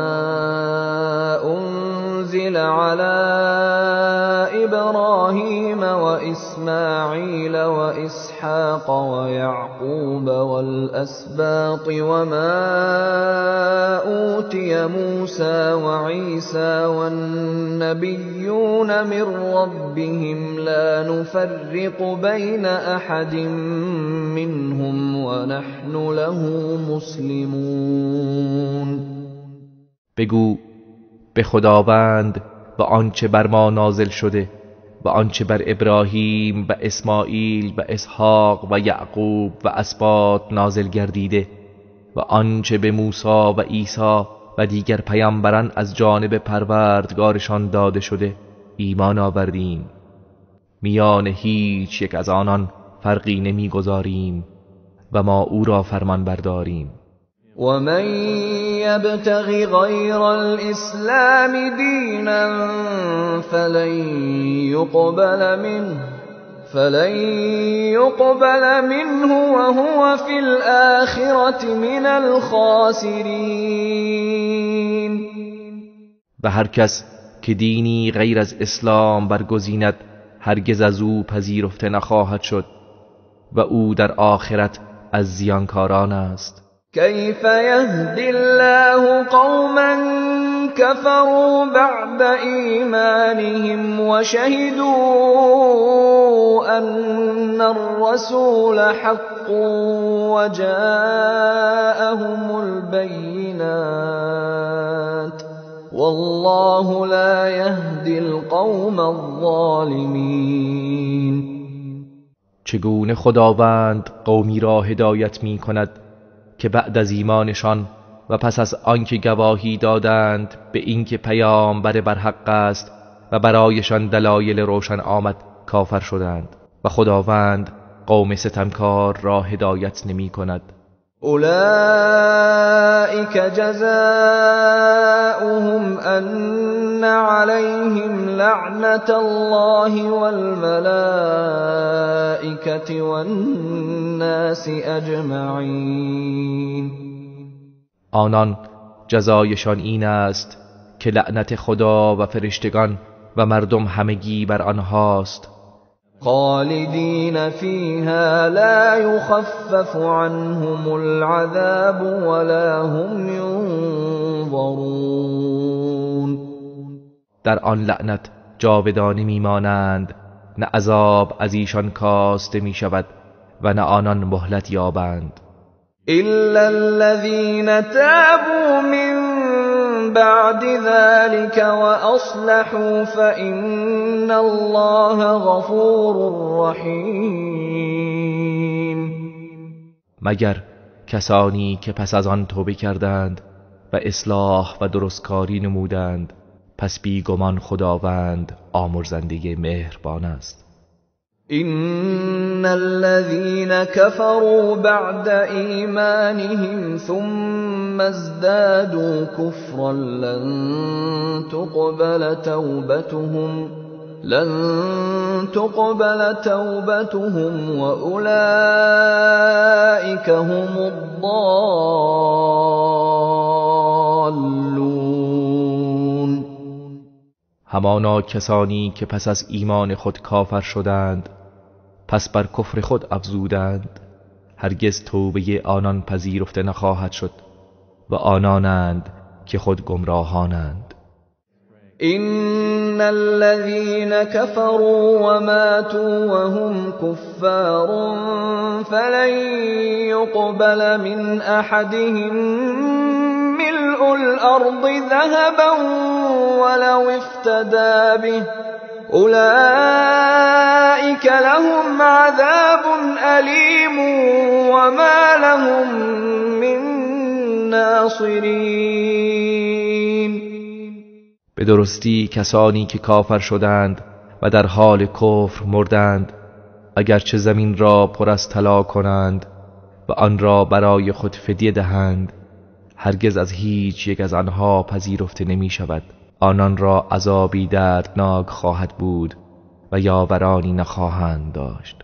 أنزل على إبراهيم وإسماعيل وإسحاق ويعقوب والأسباط وما أوتي موسى وعيسى والنبيون من ربهم لا نفرق بين أحد منهم ونحن له مسلمون. بگو به خداوند و آنچه بر ما نازل شده و آنچه بر ابراهیم و اسماعیل و اسحاق و یعقوب و اسباط نازل گردیده و آنچه به موسی و عیسی و دیگر پیامبران از جانب پروردگارشان داده شده ایمان آوردیم. میان هیچ یک از آنان فرقی نمیگذاریم و ما او را فرمان برداریم. ومن يبتغ غير الإسلام دينا فلن يقبل منه وهو في الآخرة من الخاسرين. و هر کس که دینی غیر از اسلام برگزیند هرگز از او پذیرفته نخواهد شد و او در آخرت از زیانکاران است. كيف يهدي الله قوما كفروا بعد إيمانهم وشهدوا أن الرسول حق وجاءهم البينات والله لا يهدي القوم الظالمين. چگونه خداوند قومی را هدایت می کند که بعد از ایمانشان و پس از آنکه گواهی دادند به اینکه پیامبر برحق است و برایشان دلایل روشن آمد کافر شدند و خداوند قوم ستمکار را هدایت نمی کند. اولئك جزاؤهم ان عليهم لعنة الله والملائكة والناس اجمعین. آنان جزایشان این است که لعنت خدا و فرشتگان و مردم همگی بر آنهاست. خالدین فیها لا یخفف عنهم العذاب ولا هم ینظرون. در آن لعنت جاودانه میمانند، نه عذاب از ایشان کاسته می شود و نه آنان مهلت یابند. الا الذين تابوا من بعد ذلك واصلحوا فان الله غفور رحیم. مگر کسانی که پس از آن توبه کردند و اصلاح و درستکاری نمودند، پس بیگمان خداوند آمرزنده مهربان است. ان الذين كفروا بعد ایمانهم ثم ازدادوا كفرا لن تقبل توبتهم واولئك هم الضالون. همانا کسانی که پس از ایمان خود کافر شدند پس بر کفر خود افزودند، هرگز توبه آنان پذیرفته نخواهد شد و آنانند که خود گمراهانند. ان الذين كفروا وماتوا وهم كفار فلن يقبل من احدهم ملء الارض ذهبا ولو افتدى به اولئك لهم عذاب الیم وما لهم من ناصرین. به درستی کسانی که کافر شدند و در حال کفر مردند، اگرچه زمین را پر از طلا کنند و آن را برای خود فدیه دهند، هرگز از هیچ یک از آنها پذیرفته نمی شود. آنان را عذابی دردناک خواهد بود و یاورانی نخواهند داشت.